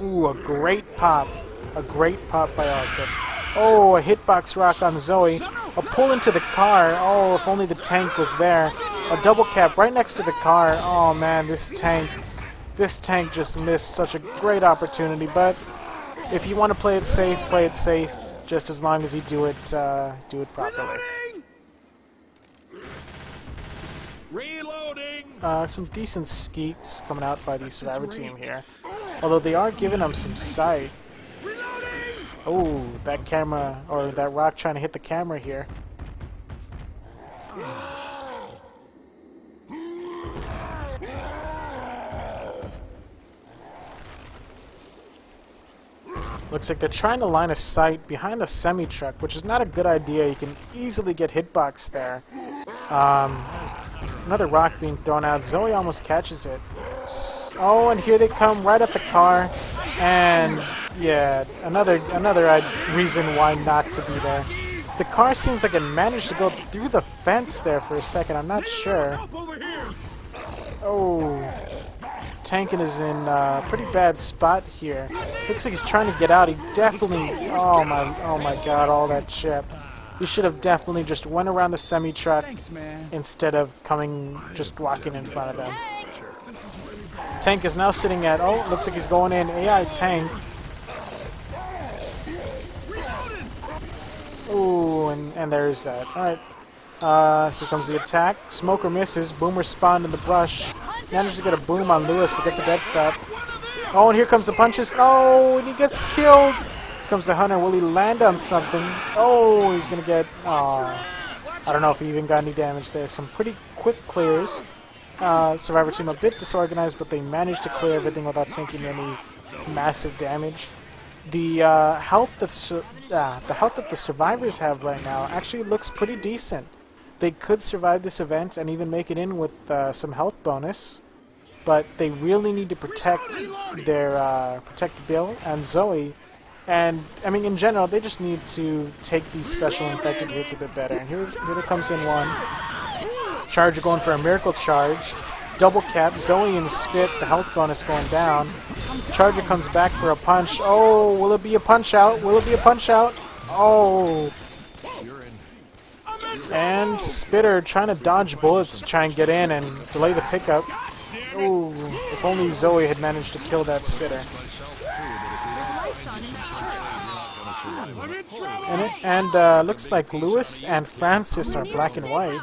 Ooh, a great pop. A great pop by Arctic. Oh, a hitbox rock on Zoe. A pull into the car. Oh, if only the tank was there. A double cap right next to the car. Oh man, this tank just missed such a great opportunity. But if you want to play it safe, just as long as you do it properly. Reloading! Some decent skeets coming out by the survivor team here. Although they are giving them some sight. Oh, that camera, or that rock trying to hit the camera here. Looks like they're trying to line a sight behind the semi-truck, which is not a good idea. You can easily get hitbox there. Another rock being thrown out. Zoe almost catches it. Oh, and here they come right at the car. And yeah, another reason why not to be there. The car seems like it managed to go through the fence there for a second. I'm not sure. Oh, Tankin is in a pretty bad spot here. Looks like he's trying to get out. He definitely... Oh my god, all that chip. He should have definitely just went around the semi-truck instead of just walking in front of them. Tank is now sitting at... Oh, looks like he's going in. AI Tank. Ooh, and there's that. Alright. Here comes the attack. Smoker misses. Boomer spawned in the brush. Managed to get a boom on Lewis, but gets a dead stop. Oh, and here comes the punches. Oh, and he gets killed. Here comes the Hunter. Will he land on something? Oh, he's going to get... I don't know if he even got any damage there. Some pretty quick clears. Survivor team a bit disorganized, but they managed to clear everything without taking any massive damage. The health that the survivors have right now actually looks pretty decent. They could survive this event and even make it in with some health bonus, but they really need to protect Bill and Zoe. And I mean, in general, they just need to take these special infected hits a bit better. And here comes in one. Charger going for a miracle charge. Double cap. Zoe and Spit. The health bonus going down. Charger comes back for a punch. Oh, will it be a punch out? Will it be a punch out? Oh. And Spitter trying to dodge bullets to try and get in and delay the pickup. Ooh, if only Zoe had managed to kill that Spitter. And looks like Lewis and Francis are black and white.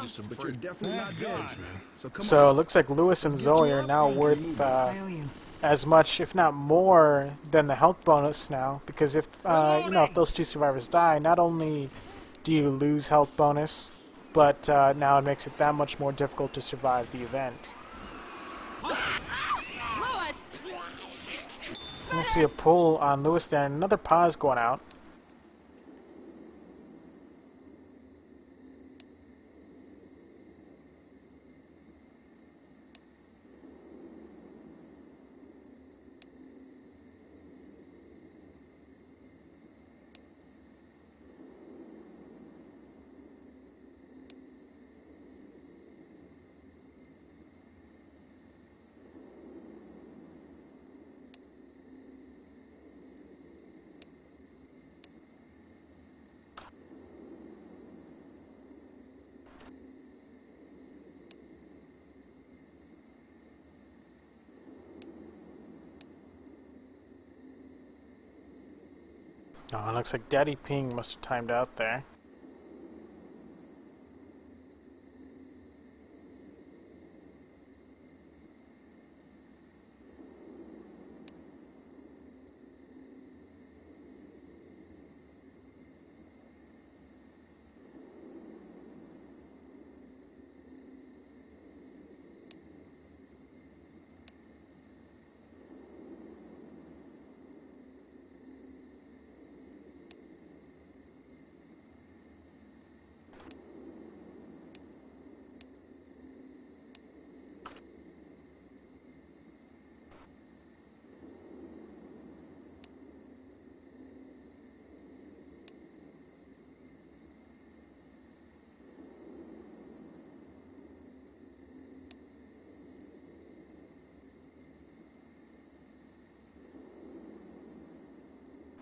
So it looks like Lewis and Zoe are now worth as much, if not more, than the health bonus now. Because if if those two survivors die, not only do you lose health bonus, but now it makes it that much more difficult to survive the event. I see a pull on Lewis there, and another pause going out. Oh, it looks like Daddy Ping must have timed out there.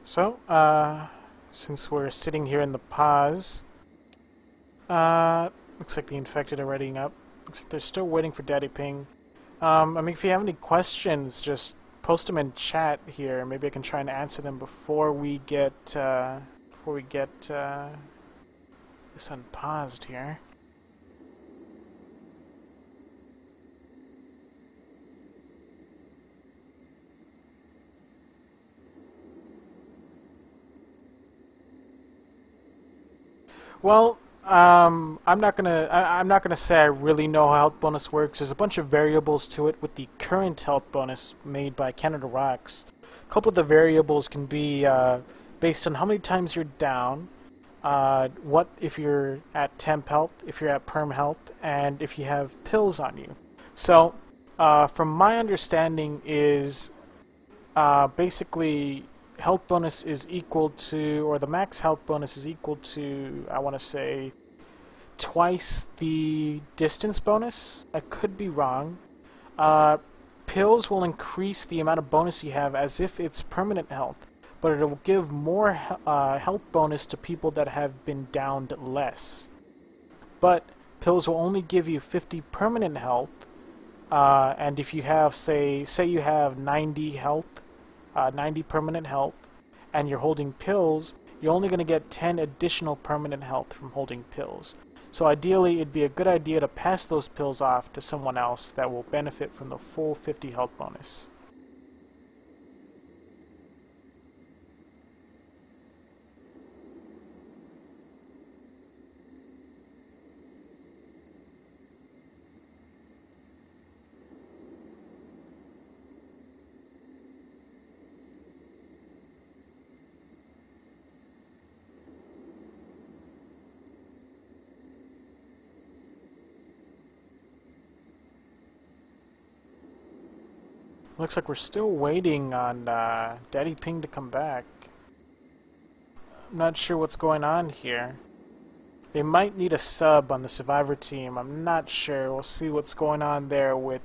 So, since we're sitting here in the pause, looks like the infected are readying up. Looks like they're still waiting for Daddy Ping. I mean, if you have any questions, just post them in chat here. Maybe I can try and answer them before we get this unpaused here. Well, I'm not gonna say I really know how health bonus works. There's a bunch of variables to it with the current health bonus made by Canada Rocks. A couple of the variables can be based on how many times you're down, what if you're at temp health, if you're at perm health, and if you have pills on you. So, from my understanding, is basically health bonus is equal to, or the max health bonus is equal to, I want to say, twice the distance bonus. I could be wrong. Pills will increase the amount of bonus you have as if it's permanent health, but it will give more health bonus to people that have been downed less. But pills will only give you 50 permanent health, and if you have, say you have 90 health, 90 permanent health, and you're holding pills, you're only going to get 10 additional permanent health from holding pills. So ideally, it'd be a good idea to pass those pills off to someone else that will benefit from the full 50 health bonus. Looks like we're still waiting on Daddy Ping to come back. I'm not sure what's going on here. They might need a sub on the Survivor team. I'm not sure. We'll see what's going on there with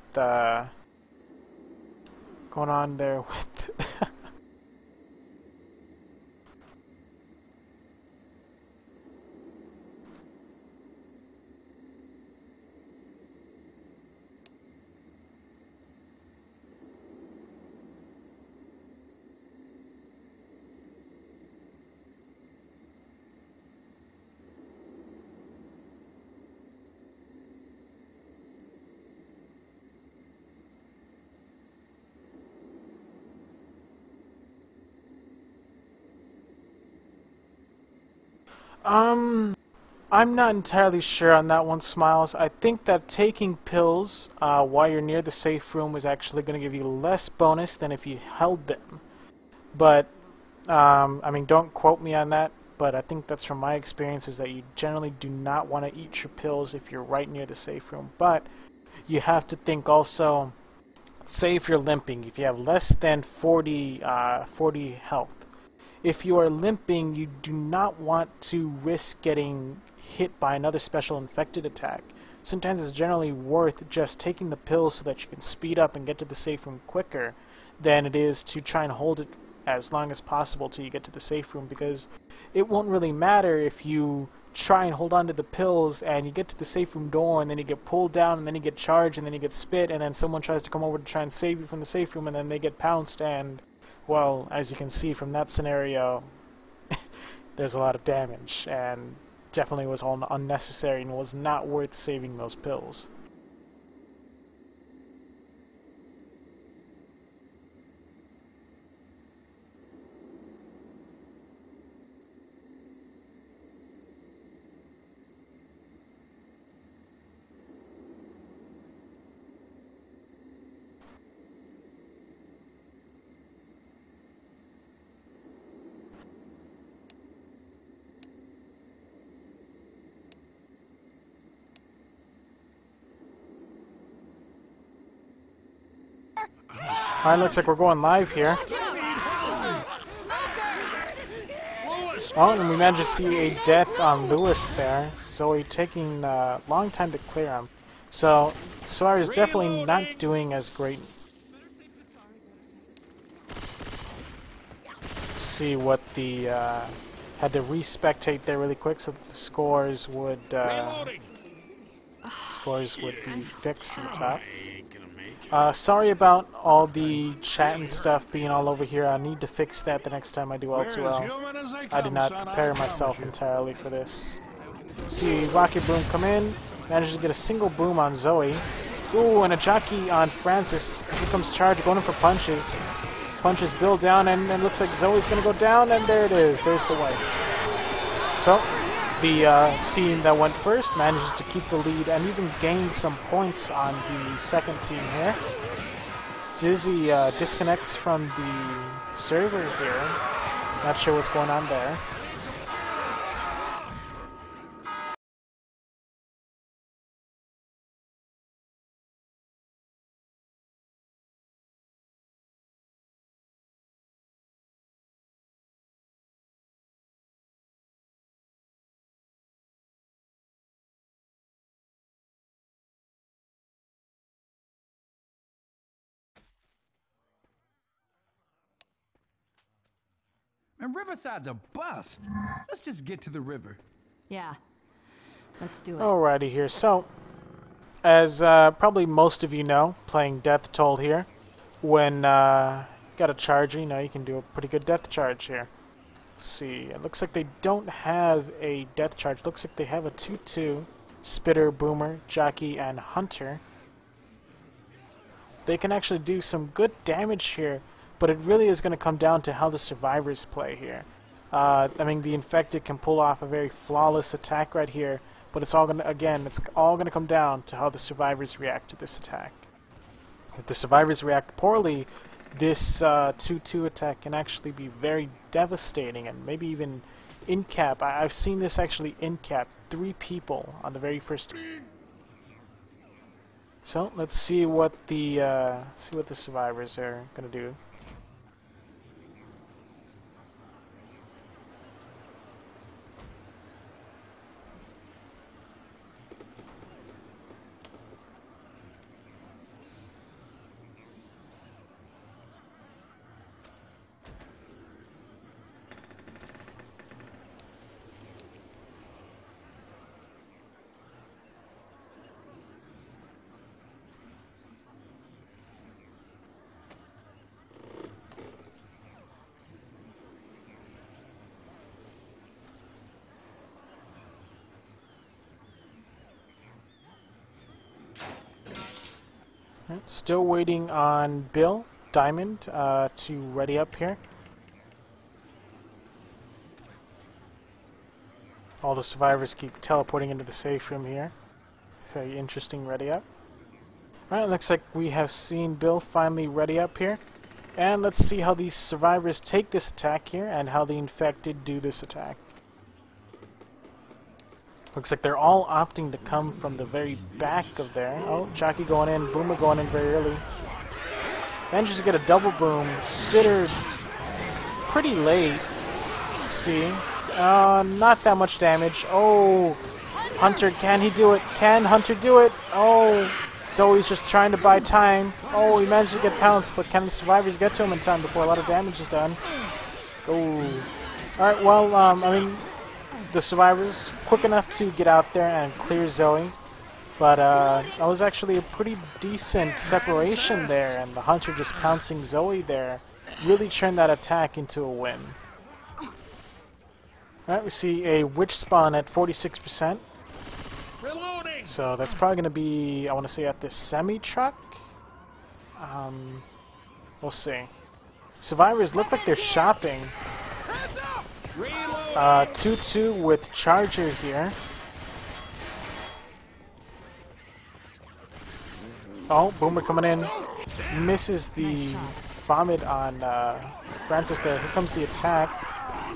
I'm not entirely sure on that one, Smiles. I think that taking pills while you're near the safe room is actually going to give you less bonus than if you held them. But, I mean, don't quote me on that, but I think that's from my experience is that you generally do not want to eat your pills if you're right near the safe room. But you have to think also, say if you're limping, if you have less than 40 health. If you are limping, you do not want to risk getting hit by another special infected attack. Sometimes it's generally worth just taking the pills so that you can speed up and get to the safe room quicker than it is to try and hold it as long as possible till you get to the safe room, because it won't really matter if you try and hold on to the pills and you get to the safe room door and then you get pulled down and then you get charged and then you get spit and then someone tries to come over to try and save you from the safe room and then they get pounced and, well, as you can see from that scenario, there's a lot of damage and definitely was all unnecessary and was not worth saving those pills. Alright, looks like we're going live here. Oh, and we managed to see a death on Lewis there. Zoe taking a long time to clear him. So, Sawyer is definitely not doing as great. See what the, had to respectate there really quick so that the scores would be fixed from the top. Sorry about all the chat and stuff being all over here. I need to fix that the next time I do L2L. I did not prepare myself entirely for this. See Rocket Boom come in. Manages to get a single boom on Zoe. Ooh, and a jockey on Francis. Here comes Charge going in for punches. Punches Bill down, and it looks like Zoe's going to go down, and there it is. There's the wipe. So, the team that went first manages to keep the lead and even gain some points on the second team here. Dizzy disconnects from the server here. Not sure what's going on there. And Riverside's a bust. Let's just get to the river. Yeah. Let's do it. Alrighty here. So, as probably most of you know, playing Death Toll here, when you got a charger, you know, you can do a pretty good death charge here. Let's see. It looks like they don't have a death charge. Looks like they have a 2-2. Spitter, Boomer, Jockey, and Hunter. They can actually do some good damage here, but it really is going to come down to how the survivors play here. I mean, the infected can pull off a very flawless attack right here, but it's all going to, again, it's all going to come down to how the survivors react to this attack. If the survivors react poorly, this 2-2 attack can actually be very devastating and maybe even in-cap. I've seen this actually in-cap 3 people on the very first. So let's see what the survivors are gonna do. Alright, still waiting on Bill Diamond to ready up here. All the survivors keep teleporting into the safe room here. Very interesting ready up. Alright, looks like we have seen Bill finally ready up here. And let's see how these survivors take this attack here and how the infected do this attack. Looks like they're all opting to come from the very back of there. Oh, Jockey going in, Boomer going in very early. Manages to get a double boom. Spitter pretty late. Let's see. Not that much damage. Oh, Hunter, can he do it? Can Hunter do it? Oh, Zoe's just trying to buy time. Oh, he managed to get pounced, but can the survivors get to him in time before a lot of damage is done? Oh. Alright, well, I mean, the survivors quick enough to get out there and clear Zoe, but that was actually a pretty decent separation there, and the Hunter just pouncing Zoe there really turned that attack into a win. Alright, we see a witch spawn at 46%. Reloading. So that's probably going to be, I want to say, at this semi-truck. We'll see. Survivors look like they're shopping. 2-2 with Charger here. Oh, Boomer coming in. Misses the vomit on Francis there. Here comes the attack.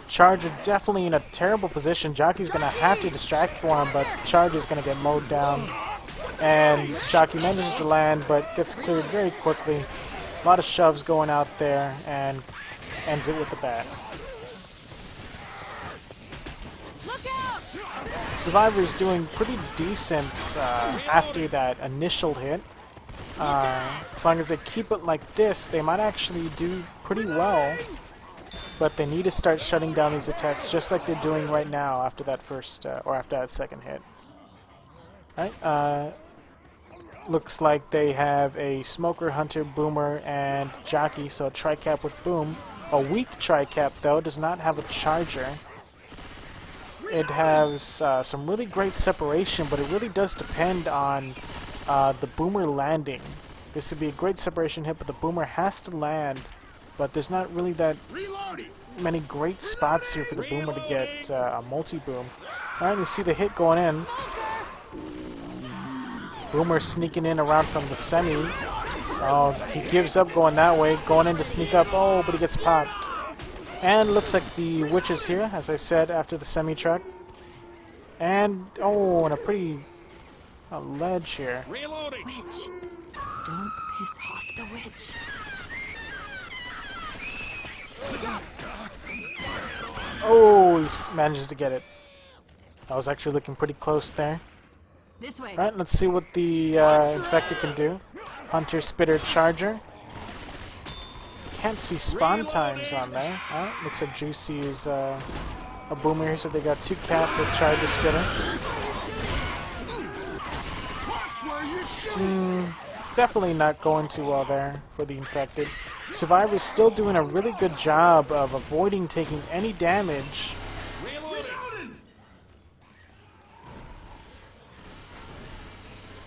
Charger definitely in a terrible position. Jockey's going to have to distract for him, but Charger's going to get mowed down. And Jockey manages to land, but gets cleared very quickly. A lot of shoves going out there, and ends it with the bat. Survivor's doing pretty decent after that initial hit. As long as they keep it like this, they might actually do pretty well. But they need to start shutting down these attacks just like they're doing right now after that first, or after that second hit. Alright, looks like they have a Smoker, Hunter, Boomer, and Jockey, so a tri-cap with Boom. A weak tri-cap, though, does not have a Charger. It has some really great separation, but it really does depend on the Boomer landing. This would be a great separation hit, but the Boomer has to land. But there's not really that many great spots here for the Boomer to get a multi-boom. Alright, we see the hit going in. Boomer sneaking in around from the semi. Oh, he gives up going that way, going in to sneak up. Oh, but he gets popped. And looks like the witch is here, as I said, after the semi-truck. And, oh, and a pretty ledge here. Reloading. Witch. Don't piss off the witch. Oh, he manages to get it. I was actually looking pretty close there. This way. Alright, let's see what the infected can do. Hunter, Spitter, Charger. Can't see spawn times on there. Looks like Juicy is a Boomer here, so they got 2 cap with Charger, Spitter. Definitely not going too well there for the infected. Survivor's still doing a really good job of avoiding taking any damage.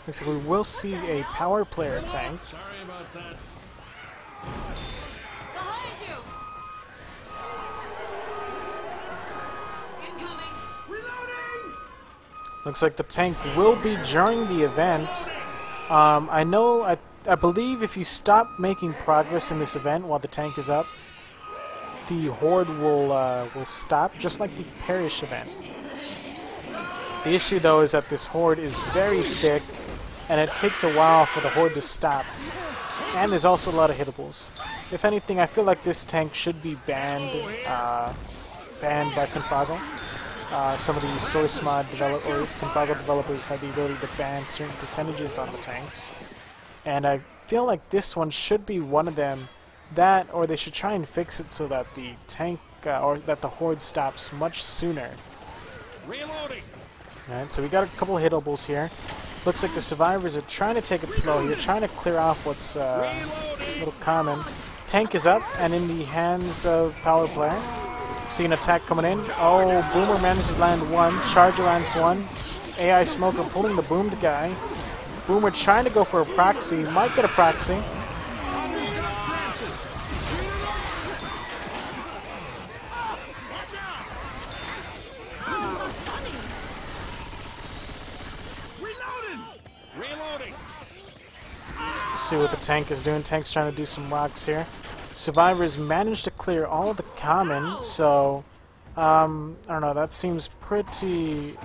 Looks like we will see a power player tank. Sorry about that. Behind you. Incoming. Reloading! Looks like the tank will be during the event. I believe if you stop making progress in this event while the tank is up, the horde will stop, just like the Parish event. The issue, though, is that this horde is very thick, and it takes a while for the horde to stop. And there's also a lot of hitables. If anything, I feel like this tank should be banned by Confoggle. Some of the source mod or Confoggle developers have the ability to ban certain percentages on the tanks, and I feel like this one should be one of them. That, or they should try and fix it so that the tank or that the horde stops much sooner. Reloading. Alright, so we got a couple of hitables here. Looks like the survivors are trying to take it slow here, trying to clear off what's a little common. Tank is up and in the hands of power player. See an attack coming in. Oh, Boomer manages to land one. Charger lands one. AI Smoker pulling the boomed guy. Boomer trying to go for a proxy. Might get a proxy. See what the tank is doing. Tank's trying to do some rocks here. Survivors managed to clear all of the common, so I don't know, that seems pretty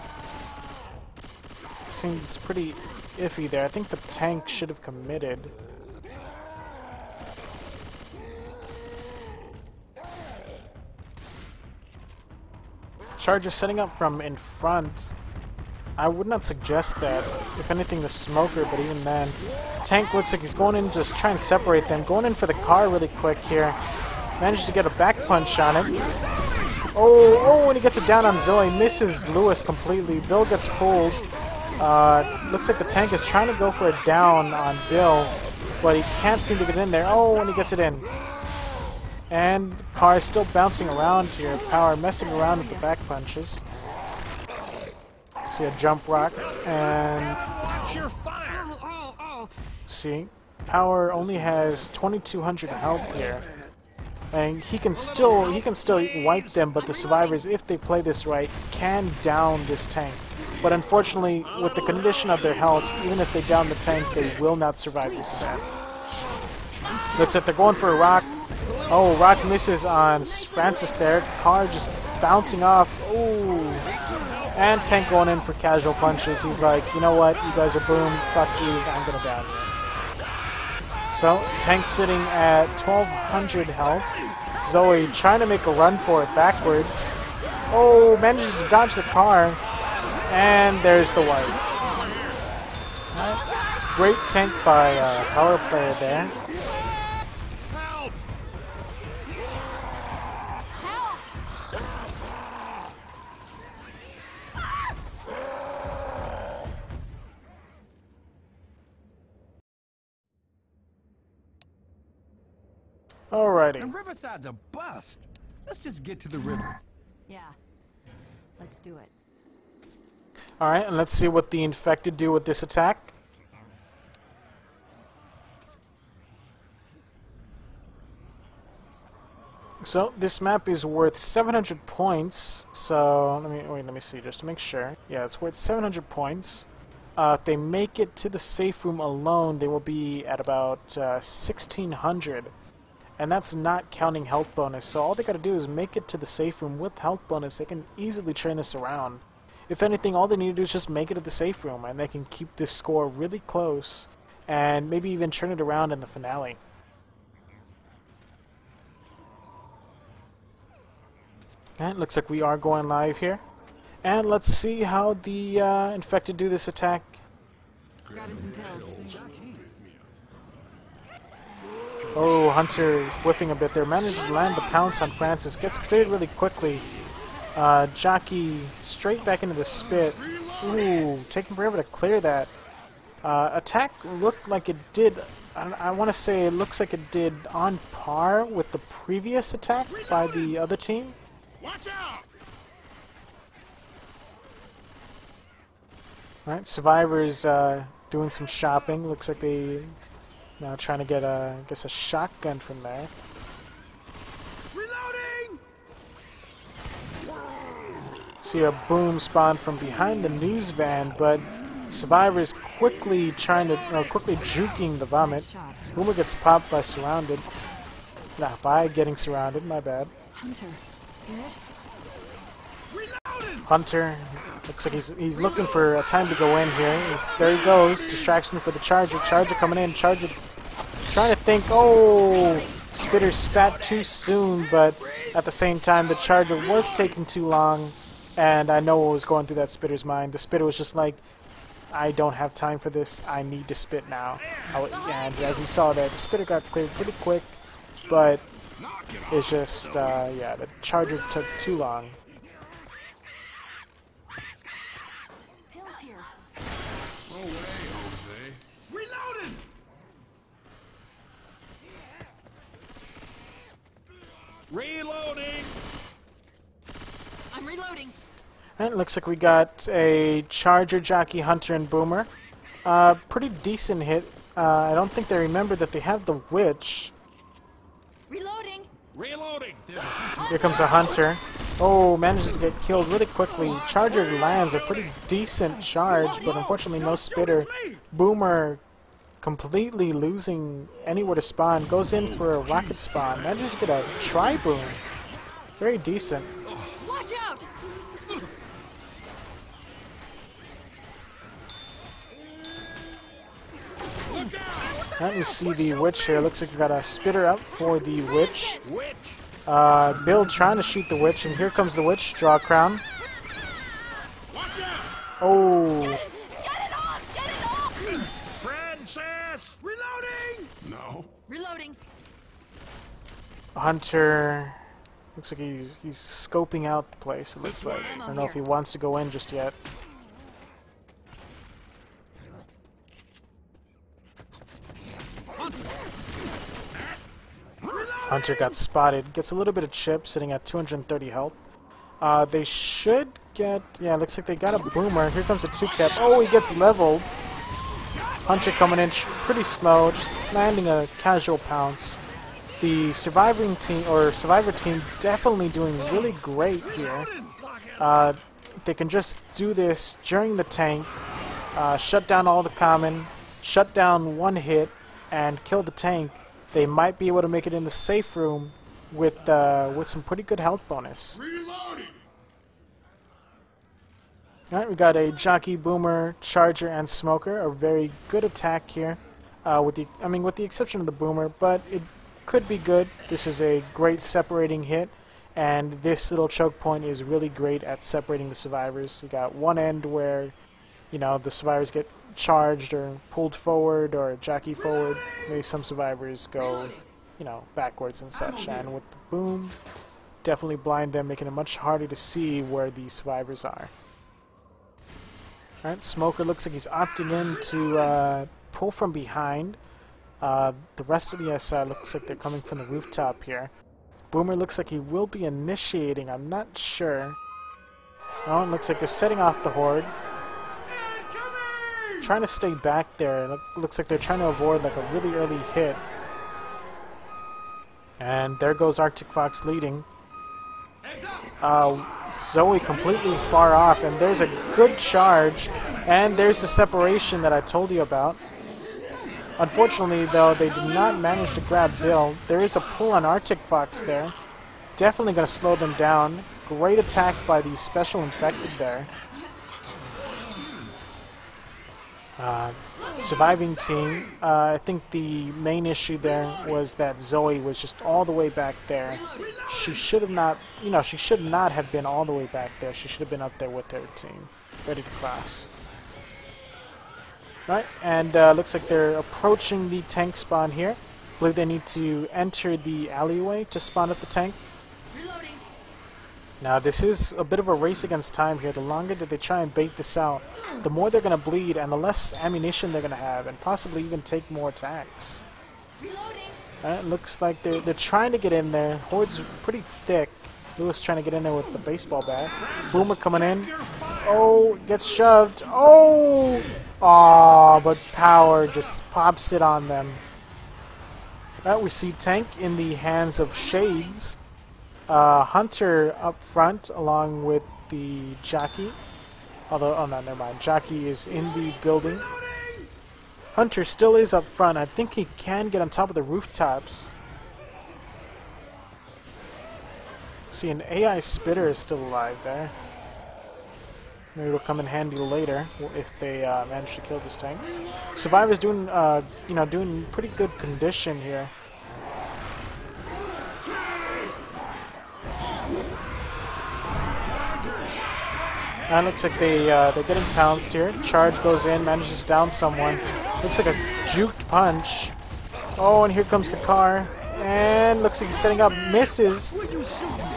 iffy there. I think the tank should have committed. Charger setting up from in front. I would not suggest that. If anything, the smoker, but even then. Tank looks like he's going in to just try and separate them. Going in for the car really quick here. Managed to get a back punch on it. Oh, and he gets it down on Zoe. Misses Lewis completely. Bill gets pulled. Looks like the tank is trying to go for a down on Bill, but he can't seem to get in there. Oh, and he gets it in. And the car is still bouncing around here. Power messing around with the back punches. See a jump rock, and see, Power only has 2,200 health here, and he can still wipe them. But the survivors, if they play this right, can down this tank. But unfortunately, with the condition of their health, even if they down the tank, they will not survive this event. Looks like they're going for a rock. Oh, rock misses on Francis there. Car just bouncing off. Ooh. And Tank going in for casual punches. He's like, you know what, you guys are boom, fuck you, I'm gonna down you. So, Tank sitting at 1,200 health. Zoe trying to make a run for it backwards. Oh, manages to dodge the car. And there's the wipe. Right. Great tank by power player there. Alrighty. And Riverside's a bust. Let's just get to the river. Yeah. Let's do it. Alright, and let's see what the infected do with this attack. So, this map is worth 700 points. So, let me see just to make sure. Yeah, it's worth 700 points. If they make it to the safe room alone, they will be at about 1,600. And that's not counting health bonus, so all they gotta do is make it to the safe room with health bonus. They can easily turn this around. If anything, all they need to do is just make it to the safe room, and they can keep this score really close, and maybe even turn it around in the finale. And it looks like we are going live here. And let's see how the infected do this attack. Grabbing some pills. Oh, Hunter whiffing a bit there. Manages to land the pounce on Francis. Gets cleared really quickly. Jockey straight back into the spit. Ooh, taking forever to clear that. Attack looked like it did... I want to say it looks like it did on par with the previous attack by the other team. Watch out! Alright, survivors doing some shopping. Looks like they... Now trying to get I guess a shotgun from there. Reloading! See a boom spawn from behind the news van, but survivors quickly quickly juking the vomit. Boomer gets popped by surrounded. Nah, by getting surrounded. My bad. Hunter, hear it? Reloading! Hunter Looks like he's looking for a time to go in here. There he goes. Distraction for the Charger. Charger coming in. Charger trying to think. Oh! Spitter spat too soon, but at the same time, the Charger was taking too long. And I know what was going through that Spitter's mind. The Spitter was just like, I don't have time for this. I need to spit now. And as you saw there, the Spitter got cleared pretty quick. But it's just, yeah, the Charger took too long. No way, Jose. Reloading! Reloading! I'm reloading. And it looks like we got a Charger, Jockey, Hunter, and Boomer. Pretty decent hit. I don't think they remember that they have the Witch. Reloading. Reloading! Here comes a Hunter. Oh, manages to get killed really quickly. Charger lands a pretty decent charge, but unfortunately no Spitter. Boomer completely losing anywhere to spawn. Goes in for a rocket spawn. Manages to get a tri-boom. Very decent. Watch out. Let me see the Witch here. Looks like we got a Spitter up for the Witch. Witch! Bill trying to shoot the Witch, and here comes the Witch. Draw crown. Watch out! Oh, Get it off. Get it off. Princess! Reloading! No. Reloading. Hunter. Looks like he's scoping out the place. It looks like. I don't know if he wants to go in just yet. Hunter got spotted. Gets a little bit of chip, sitting at 230 health. They should get... Yeah, looks like they got a Boomer. Here comes a 2-cap. Oh, he gets leveled. Hunter coming in pretty slow, just landing a casual pounce. The survivor team definitely doing really great here. They can just do this during the tank, shut down all the common, shut down one hit, and kill the tank. They might be able to make it in the safe room with some pretty good health bonus. Reloading! Alright, we got a Jockey, Boomer, Charger, and Smoker. A very good attack here, with the exception of the Boomer, but it could be good. This is a great separating hit, and this little choke point is really great at separating the survivors. You got one end where, you know, the survivors get charged or pulled forward or jockey forward. Maybe some survivors go, you know, backwards and such. And with the boom, definitely blind them, making it much harder to see where the survivors are. Alright, Smoker looks like he's opting in to pull from behind. The rest of the SI looks like they're coming from the rooftop here. Boomer looks like he will be initiating. I'm not sure. Oh, it looks like they're setting off the Horde. Trying to stay back there. It looks like they're trying to avoid like a really early hit. And there goes Arctic Fox leading. Zoe completely far off, and there's a good charge, and there's the separation that I told you about. Unfortunately, though, they did not manage to grab Bill. There is a pull on Arctic Fox there. Definitely going to slow them down. Great attack by the Special Infected there. Surviving team, I think the main issue there was that Zoe was just all the way back there. She should have not, you know, she should not have been all the way back there. She should have been up there with her team, ready to cross. Right, and looks like they're approaching the tank spawn here. I believe they need to enter the alleyway to spawn up the tank. Reloading. Now this is a bit of a race against time here. The longer that they try and bait this out, the more they're going to bleed and the less ammunition they're going to have, and possibly even take more attacks. Reloading. It looks like they're trying to get in there. Horde's pretty thick. Lewis trying to get in there with the baseball bat. Boomer coming in. Oh, gets shoved. Oh! Aw, but Power just pops it on them. Right, we see Tank in the hands of Shades. Hunter up front along with the Jockey. Although, oh no, never mind. Jockey is in the building. Hunter still is up front. I think he can get on top of the rooftops. See, an AI Spitter is still alive there. Maybe it'll come in handy later if they manage to kill this tank. Survivor's doing, you know, doing pretty good condition here. And looks like they're getting pounced here. Charge goes in, manages to down someone. Looks like a juked punch. Oh, and here comes the car. And looks like he's setting up, misses.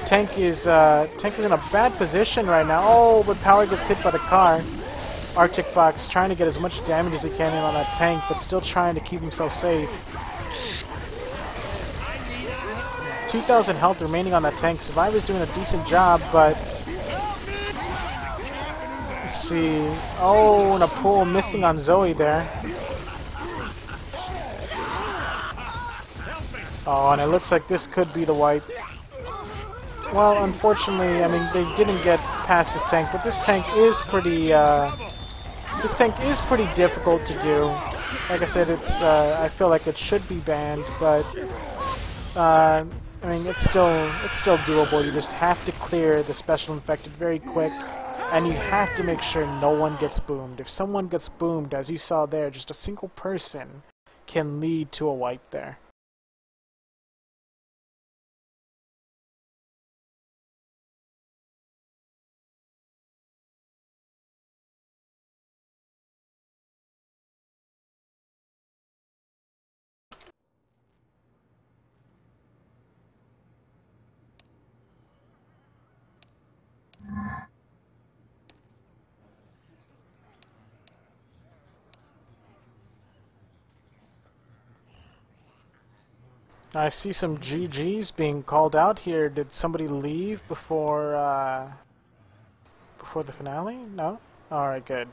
Tank is in a bad position right now. Oh, but Power gets hit by the car. Arctic Fox trying to get as much damage as he can in on that tank, but still trying to keep himself safe. 2,000 health remaining on that tank. Survivor's doing a decent job, but let's see. Oh, and a pull missing on Zoe there. Oh, and it looks like this could be the wipe. Well, unfortunately, I mean, they didn't get past this tank, but this tank is pretty difficult to do. Like I said, it's I feel like it should be banned, but I mean, it's still doable. You just have to clear the special infected very quick, and you have to make sure no one gets boomed. If someone gets boomed, as you saw there, just a single person can lead to a wipe there. I see some GGs being called out here. Did somebody leave before the finale? No? Alright, good.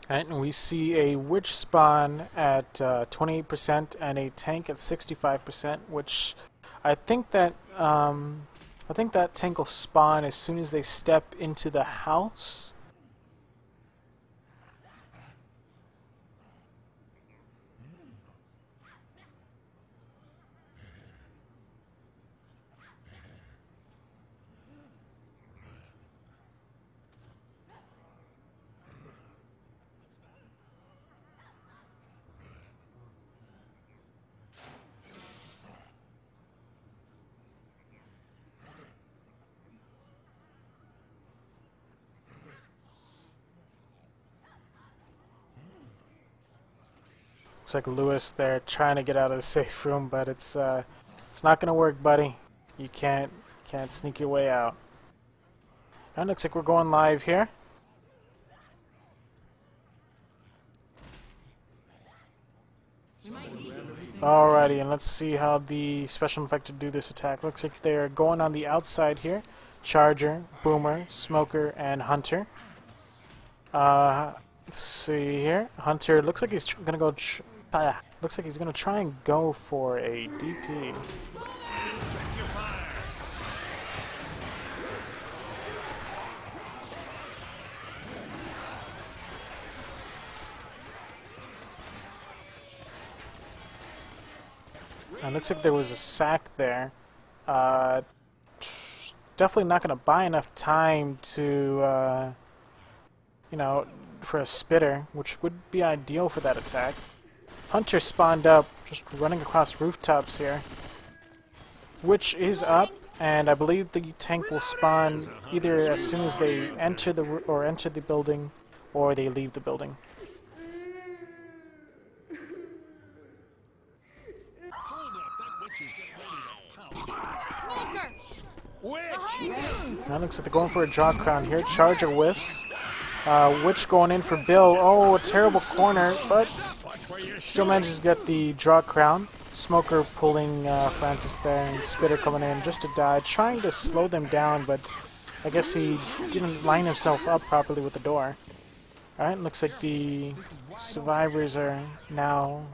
And we see a witch spawn at 28% and a tank at 65%, which I think that tank will spawn as soon as they step into the house. Looks like Lewis there trying to get out of the safe room, but it's not gonna work, buddy. You can't sneak your way out. And looks like we're going live here. Alrighty, and let's see how the special infected do this attack. Looks like they're going on the outside here. Charger, Boomer, Smoker, and Hunter. Let's see here. Hunter looks like he's gonna go. Looks like he's gonna try and go for a DP. And looks like there was a sack there. Definitely not gonna buy enough time to, you know, for a spitter, which would be ideal for that attack. Hunter spawned up, just running across rooftops here. Witch is up, and I believe the tank will spawn either as soon as they enter the building, or they leave the building. Now looks like they're going for a draw crown here. Charger whiffs. Witch going in for Bill. Oh, a terrible corner, but still manages to get the draw crown. Smoker pulling Francis there, and Spitter coming in just to die, trying to slow them down, but I guess he didn't line himself up properly with the door. Alright, looks like the survivors are now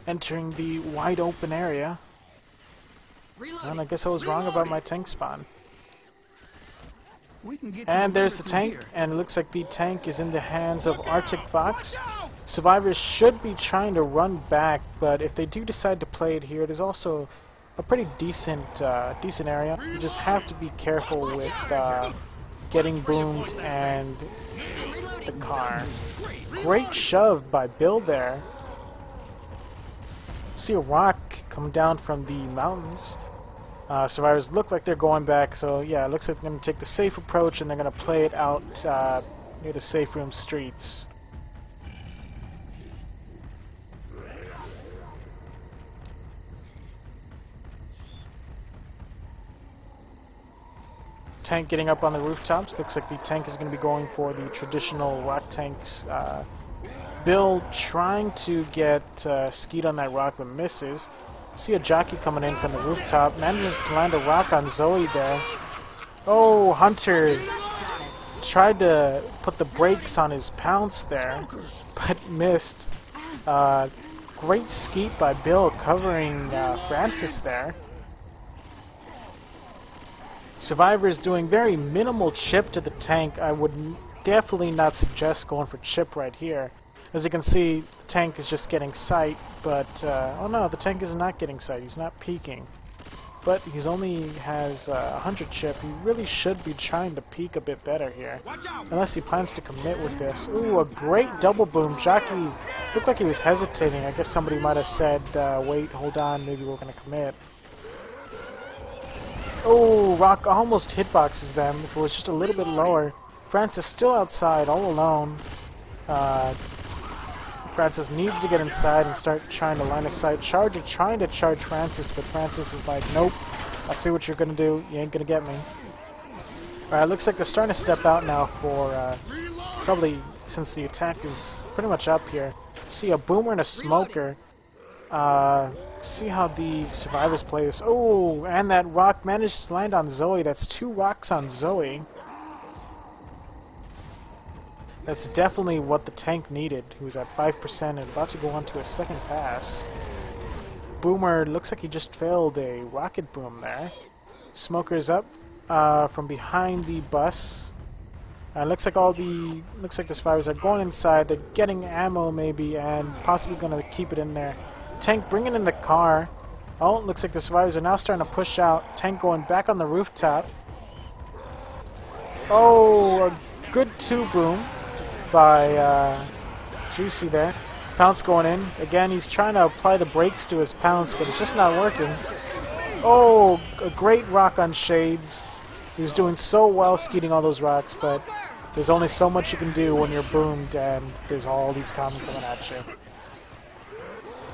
entering the wide open area. And I guess I was wrong about my tank spawn. We can get to And the there's river the through tank, here. and it looks like the tank is in the hands of Arctic Fox. Survivors should be trying to run back, but if they do decide to play it here, there's also a pretty decent area. You just have to be careful with getting boomed and the car. Great shove by Bill there. See a rock come down from the mountains. Survivors look like they're going back, so yeah, it looks like they're going to take the safe approach and they're going to play it out near the safe room streets. Tank getting up on the rooftops. Looks like the tank is going to be going for the traditional rock tanks. Bill trying to get Skeet on that rock but misses. See a jockey coming in from the rooftop. Manages to land a rock on Zoe there. Oh, Hunter tried to put the brakes on his pounce there, but missed. Great Skeet by Bill covering Francis there. Survivors doing very minimal chip to the tank. I would definitely not suggest going for chip right here. As you can see, the tank is just getting sight, but oh no, the tank is not getting sight. He's not peeking. But he's only has 100 chip. He really should be trying to peek a bit better here. Unless he plans to commit with this. Ooh, a great double boom. Jockey looked like he was hesitating. I guess somebody might have said, wait, hold on, maybe we're going to commit. Oh, rock almost hitboxes them. If it was just a little bit lower. Francis still outside, all alone. Francis needs to get inside and start trying to line of sight. Charger trying to charge Francis, but Francis is like, nope, I see what you're going to do. You ain't going to get me. Alright, looks like they're starting to step out now for, probably since the attack is pretty much up here. See a boomer and a smoker. See how the survivors play this. Oh, and that rock managed to land on Zoe. That's 2 rocks on Zoe. That's definitely what the tank needed. He was at 5% and about to go on to his second pass. Boomer looks like he just failed a rocket boom there. Smoker's up from behind the bus. Looks like the survivors are going inside. They're getting ammo maybe and possibly going to keep it in there. Tank bringing in the car. Oh, looks like the survivors are now starting to push out. Tank going back on the rooftop. Oh, a good 2 boom by Juicy there. Pounce going in. Again, he's trying to apply the brakes to his pounce, but it's just not working. Oh, a great rock on Shades. He's doing so well skeeting all those rocks, but there's only so much you can do when you're boomed and there's all these coming coming at you.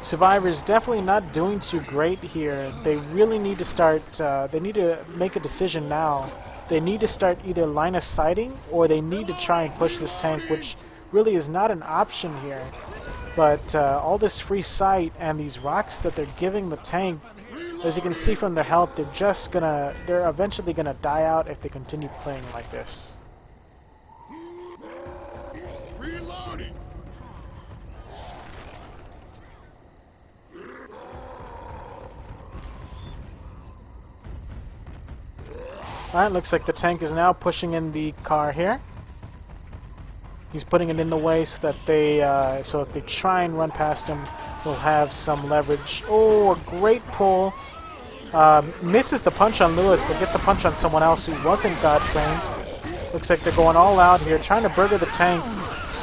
Survivors definitely not doing too great here. They really need to start, they need to make a decision now. They need to start either line of sighting or they need to try and push this tank, which really is not an option here. But all this free sight and these rocks that they're giving the tank, as you can see from their health, they're eventually gonna die out if they continue playing like this. Reloading. Alright, looks like the tank is now pushing in the car here. He's putting it in the way so that so if they try and run past him, he'll have some leverage. Oh, a great pull. Misses the punch on Lewis, but gets a punch on someone else who wasn't God trained. Looks like they're going all out here, trying to burger the tank.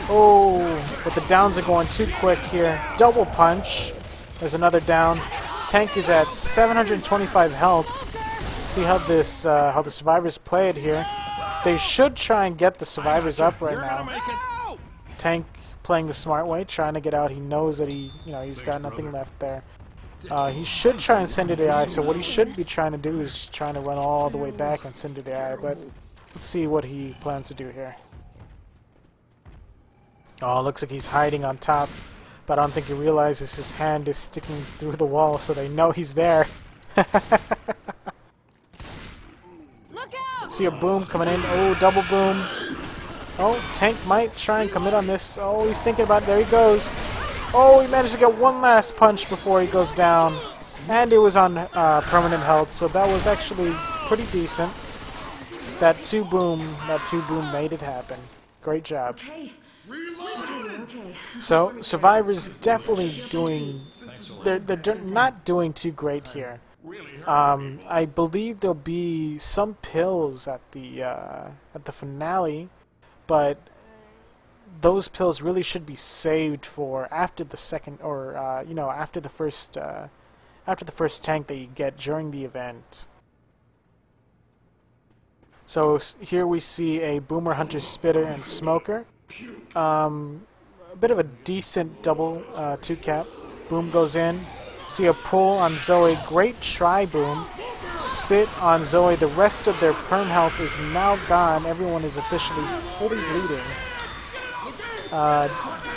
Oh, but the downs are going too quick here. Double punch. There's another down. Tank is at 725 health. See how how the survivors play it here. They should try and get the survivors up right now. Tank playing the smart way, trying to get out. He knows that he's got nothing left there. He should try and send it AI. So what he should be trying to do is trying to run all the way back and send it AI. But let's see what he plans to do here. Oh, looks like he's hiding on top, but I don't think he realizes his hand is sticking through the wall, so they know he's there. See a boom coming in. Oh, double boom. Oh, Tank might try and commit on this. Oh, he's thinking about it. There he goes. Oh, he managed to get one last punch before he goes down. And it was on permanent health, so that was actually pretty decent. That two boom made it happen. Great job. Okay. Reloading! Okay. So Survivor's definitely doing. They're not doing too great here. Really hurt. I believe there'll be some pills at the finale, but those pills really should be saved for after the second, or you know, after the first tank that you get during the event. So here we see a Boomer, Hunter, Spitter, and Smoker. A bit of a decent double 2-cap. Boom goes in. See a pull on Zoe. Great try, Boom. Spit on Zoe. The rest of their perm health is now gone. Everyone is officially fully bleeding.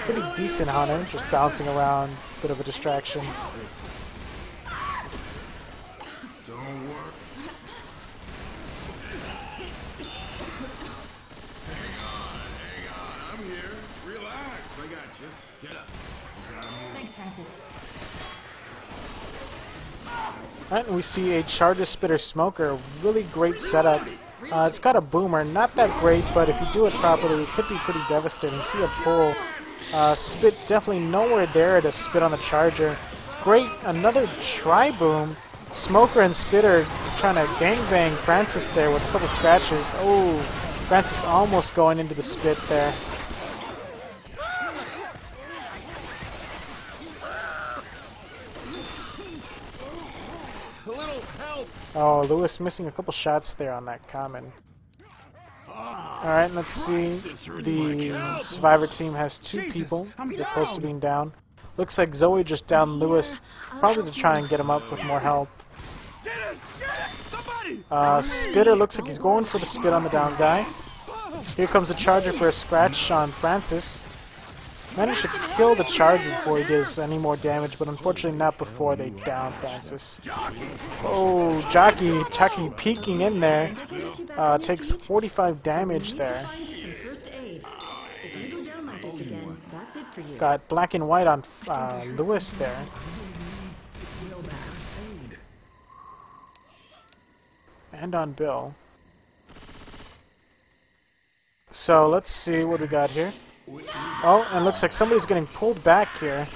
Pretty decent Hunter, just bouncing around. Bit of a distraction. Don't work. Hang on. I'm here. Relax. I got you. Get up. Thanks, Francis. Alright, and we see a Charger, Spitter, Smoker. Really great setup. It's got a Boomer. Not that great, but if you do it properly, it could be pretty devastating. See a pull. Spit definitely nowhere there to spit on the Charger. Great, another Tri-Boom. Smoker and Spitter trying to gangbang Francis there with a couple scratches. Oh, Francis almost going into the spit there. A little help. Oh, Lewis missing a couple shots there on that common. Alright, let's see. The Survivor team has two people. They're close to being down. Looks like Zoe just downed Lewis, probably to try and get him up with more help. Spitter looks like he's going for the spit on the down guy. Here comes the Charger for a scratch on Francis. Managed to kill the Charger before he does any more damage, but unfortunately not before they down Francis. Oh, Jockey peeking in there. Takes 45 damage there. Got black and white on Lewis there. And on Bill. So let's see what we got here. Oh, and looks like somebody's getting pulled back here.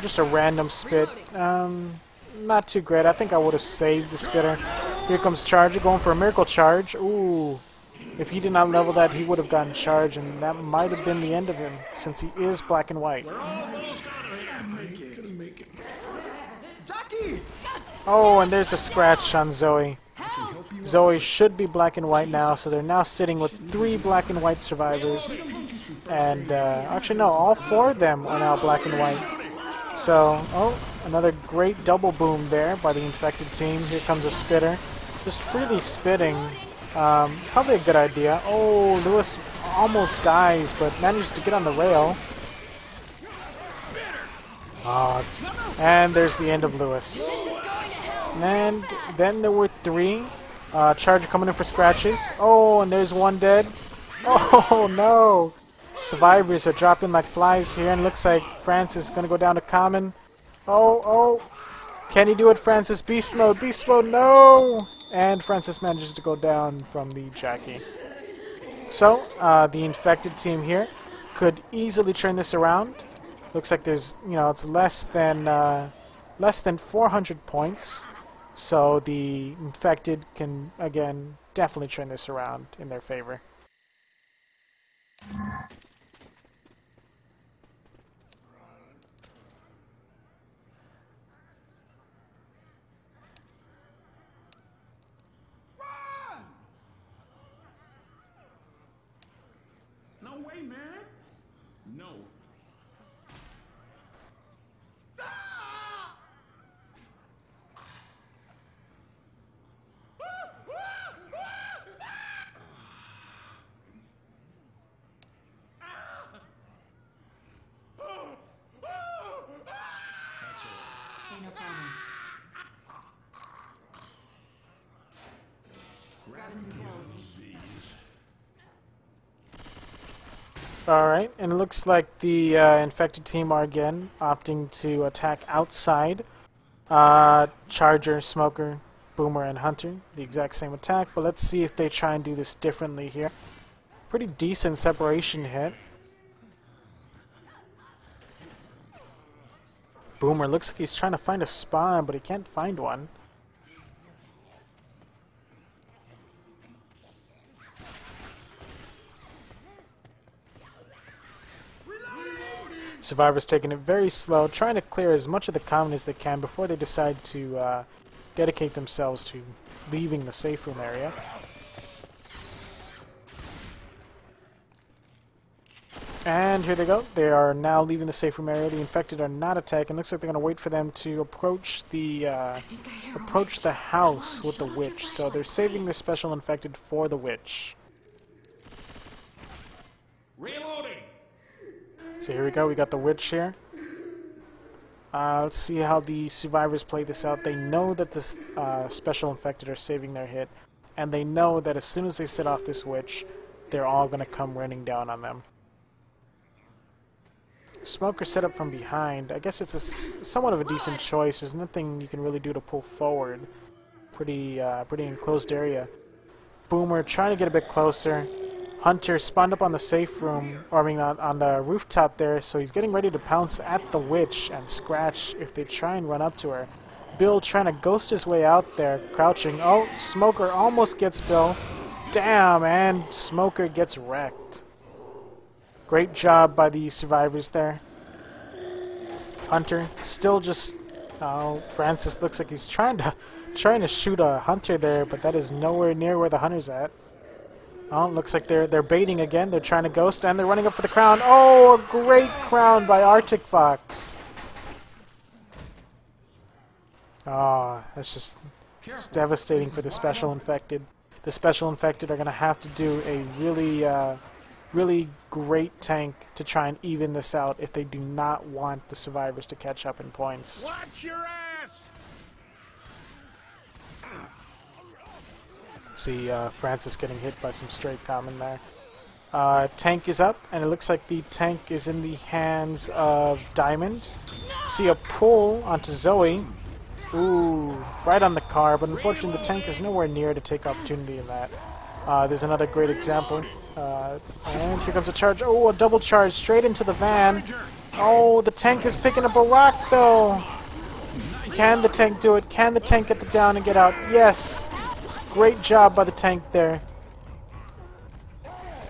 Just a random spit. Not too great. I think I would have saved the Spitter. Here comes Charger going for a Miracle Charge. Ooh. If he did not level that, he would have gotten charged, and that might have been the end of him, since he is black and white. Oh, and there's a scratch on Zoe. Zoe should be black and white now, so they're now sitting with 3 black and white survivors. And, actually no, all 4 of them are now black and white. So, oh, another great double boom there by the infected team. Here comes a Spitter. Just freely spitting. Probably a good idea. Oh, Lewis almost dies, but manages to get on the rail. And there's the end of Lewis. And then there were 3. Charger coming in for scratches. Oh, and there's 1 dead. Oh, no. Survivors are dropping like flies here, and looks like Francis is going to go down to common. Oh. Can he do it, Francis? Beast mode, no! And Francis manages to go down from the Jackie. So, the infected team here could easily turn this around. Looks like there's, it's less than 400 points. So the infected can, again, definitely turn this around in their favor. Run! No way, man. No. Hey, no problem. Grabbing some pills. Alright, and it looks like the infected team are again opting to attack outside. Charger, Smoker, Boomer, and Hunter, the exact same attack, but let's see if they try and do this differently here. Pretty decent separation hit. Boomer looks like he's trying to find a spawn, but he can't find one. Survivor's taking it very slow, trying to clear as much of the common as they can before they decide to dedicate themselves to leaving the safe room area. And here they go. They are now leaving the safe room area. The infected are not attacking. Looks like they're going to wait for them to approach the house with the witch. So they're saving the special infected for the witch. Reloading. So here we go. We got the witch here. Let's see how the survivors play this out. They know that the special infected are saving their hit, and they know that as soon as they set off this witch, they're all going to come running down on them. Smoker set up from behind. I guess it's somewhat of a decent choice. There's nothing you can really do to pull forward. Pretty enclosed area. Boomer trying to get a bit closer. Hunter spawned up on the safe room, or I mean on the rooftop there, so he's getting ready to pounce at the witch and scratch if they try and run up to her. Bill trying to ghost his way out there, crouching. Oh, Smoker almost gets Bill. Damn, and Smoker gets wrecked. Great job by the survivors there. Hunter still just... Oh, Francis looks like he's trying to shoot a Hunter there, but that is nowhere near where the Hunter's at. Oh, looks like they're baiting again. They're trying to ghost, and they're running up for the crown. Oh, a great crown by Arctic Fox. Oh, that's just... It's devastating for the special infected. The special infected are going to have to do a really great tank to try and even this out if they do not want the survivors to catch up in points. Watch your ass. See Francis getting hit by some straight common there. Tank is up, and it looks like the tank is in the hands of Diamond. See a pull onto Zoe. Ooh, right on the car, but unfortunately the tank is nowhere near to take opportunity in that. There's another great example. And here comes a charge. Oh, a double charge straight into the van. Oh, the tank is picking up a rock, though. Can the tank do it? Can the tank get the down and get out? Yes. Great job by the tank there.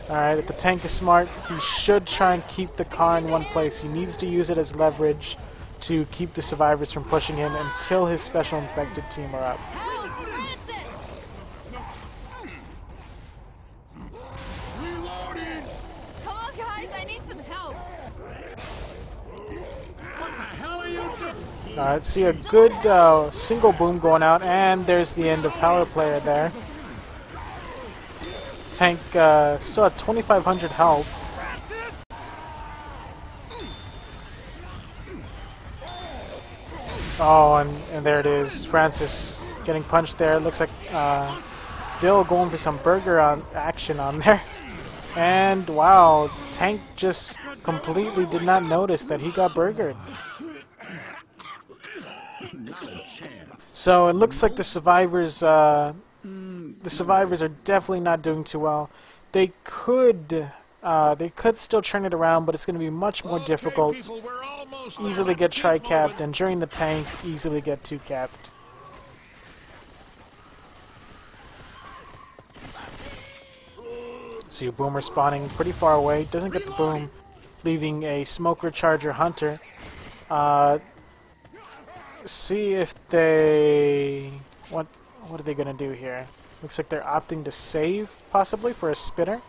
Alright, if the tank is smart, he should try and keep the car in one place. He needs to use it as leverage to keep the survivors from pushing him until his special infected team are up. Alright, see a good single boom going out, and there's the end of power player there. Tank still at 2,500 health. Oh, and there it is. Francis getting punched there. Looks like Bill going for some burger action on there. And wow, Tank just completely did not notice that he got burgered. So it looks like the survivors are definitely not doing too well. They could still turn it around, but it's going to be much more difficult. Easily get tri-capped, and during the tank, easily get two-capped. See a Boomer spawning pretty far away. Doesn't get the boom, leaving a Smoker, Charger, Hunter. See if they... What are they going to do here? Looks like they're opting to save, possibly, for a spitter.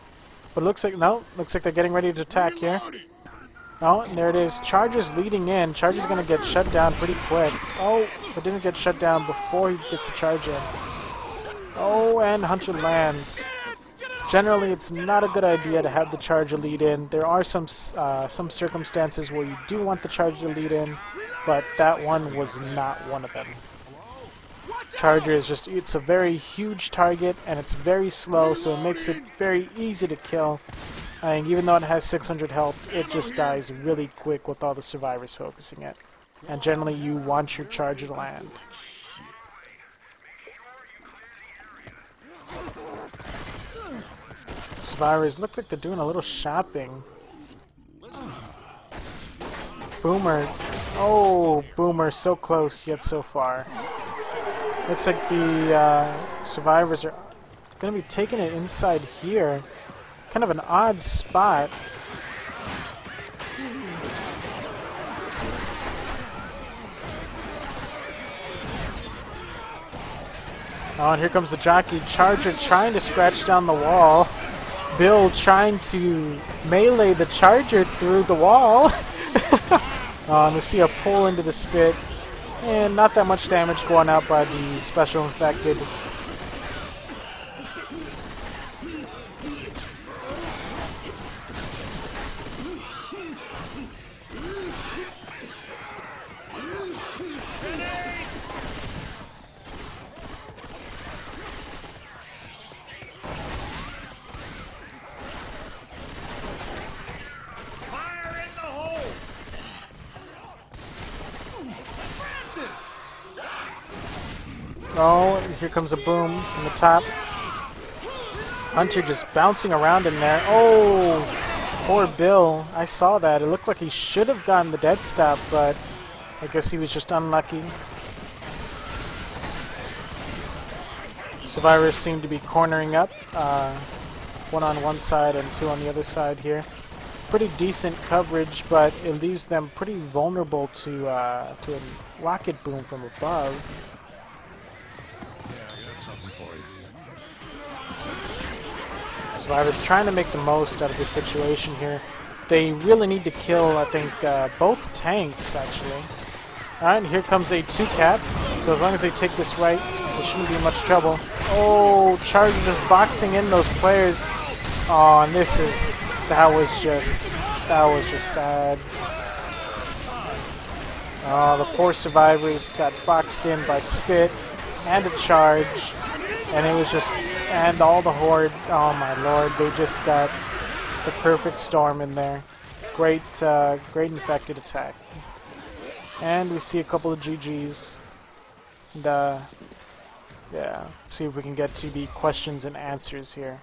But looks like... No, looks like they're getting ready to attack here. Oh, and there it is. Charger's leading in. Charger's going to get shut down pretty quick. Oh, but didn't get shut down before he gets a charge in. Oh, and Hunter lands. Generally, it's not a good idea to have the Charger lead in. There are some circumstances where you do want the Charger to lead in, but that one was not one of them. Charger is just, it's a very huge target, and it's very slow, so it makes it very easy to kill. I think even though it has 600 health, it just dies really quick with all the survivors focusing it. And generally you want your charger to land. Survivors look like they're doing a little shopping. Boomer. Oh, Boomer, so close yet so far. Looks like the survivors are going to be taking it inside here. Kind of an odd spot. Oh, and here comes the jockey. Charger trying to scratch down the wall. Bill trying to melee the charger through the wall. And we see a pull into the spit. And not that much damage going out by the special infected. Oh, and here comes a boom from the top. Hunter just bouncing around in there. Oh, poor Bill. I saw that. It looked like he should have gotten the dead stop, but I guess he was just unlucky. Survivors seem to be cornering up. One on one side and two on the other side here. Pretty decent coverage, but it leaves them pretty vulnerable to a rocket boom from above. Survivors trying to make the most out of this situation here. They really need to kill, I think, both tanks, actually. Alright, here comes a 2-cap. So as long as they take this right, they shouldn't be in much trouble. Oh, Charger just boxing in those players. Oh, and that was just sad. Oh, the poor survivors got boxed in by Spit and a charge. And it was just, and all the horde, oh my lord, they just got the perfect storm in there. Great infected attack. And we see a couple of GGs. And, yeah, see if we can get to the questions and answers here.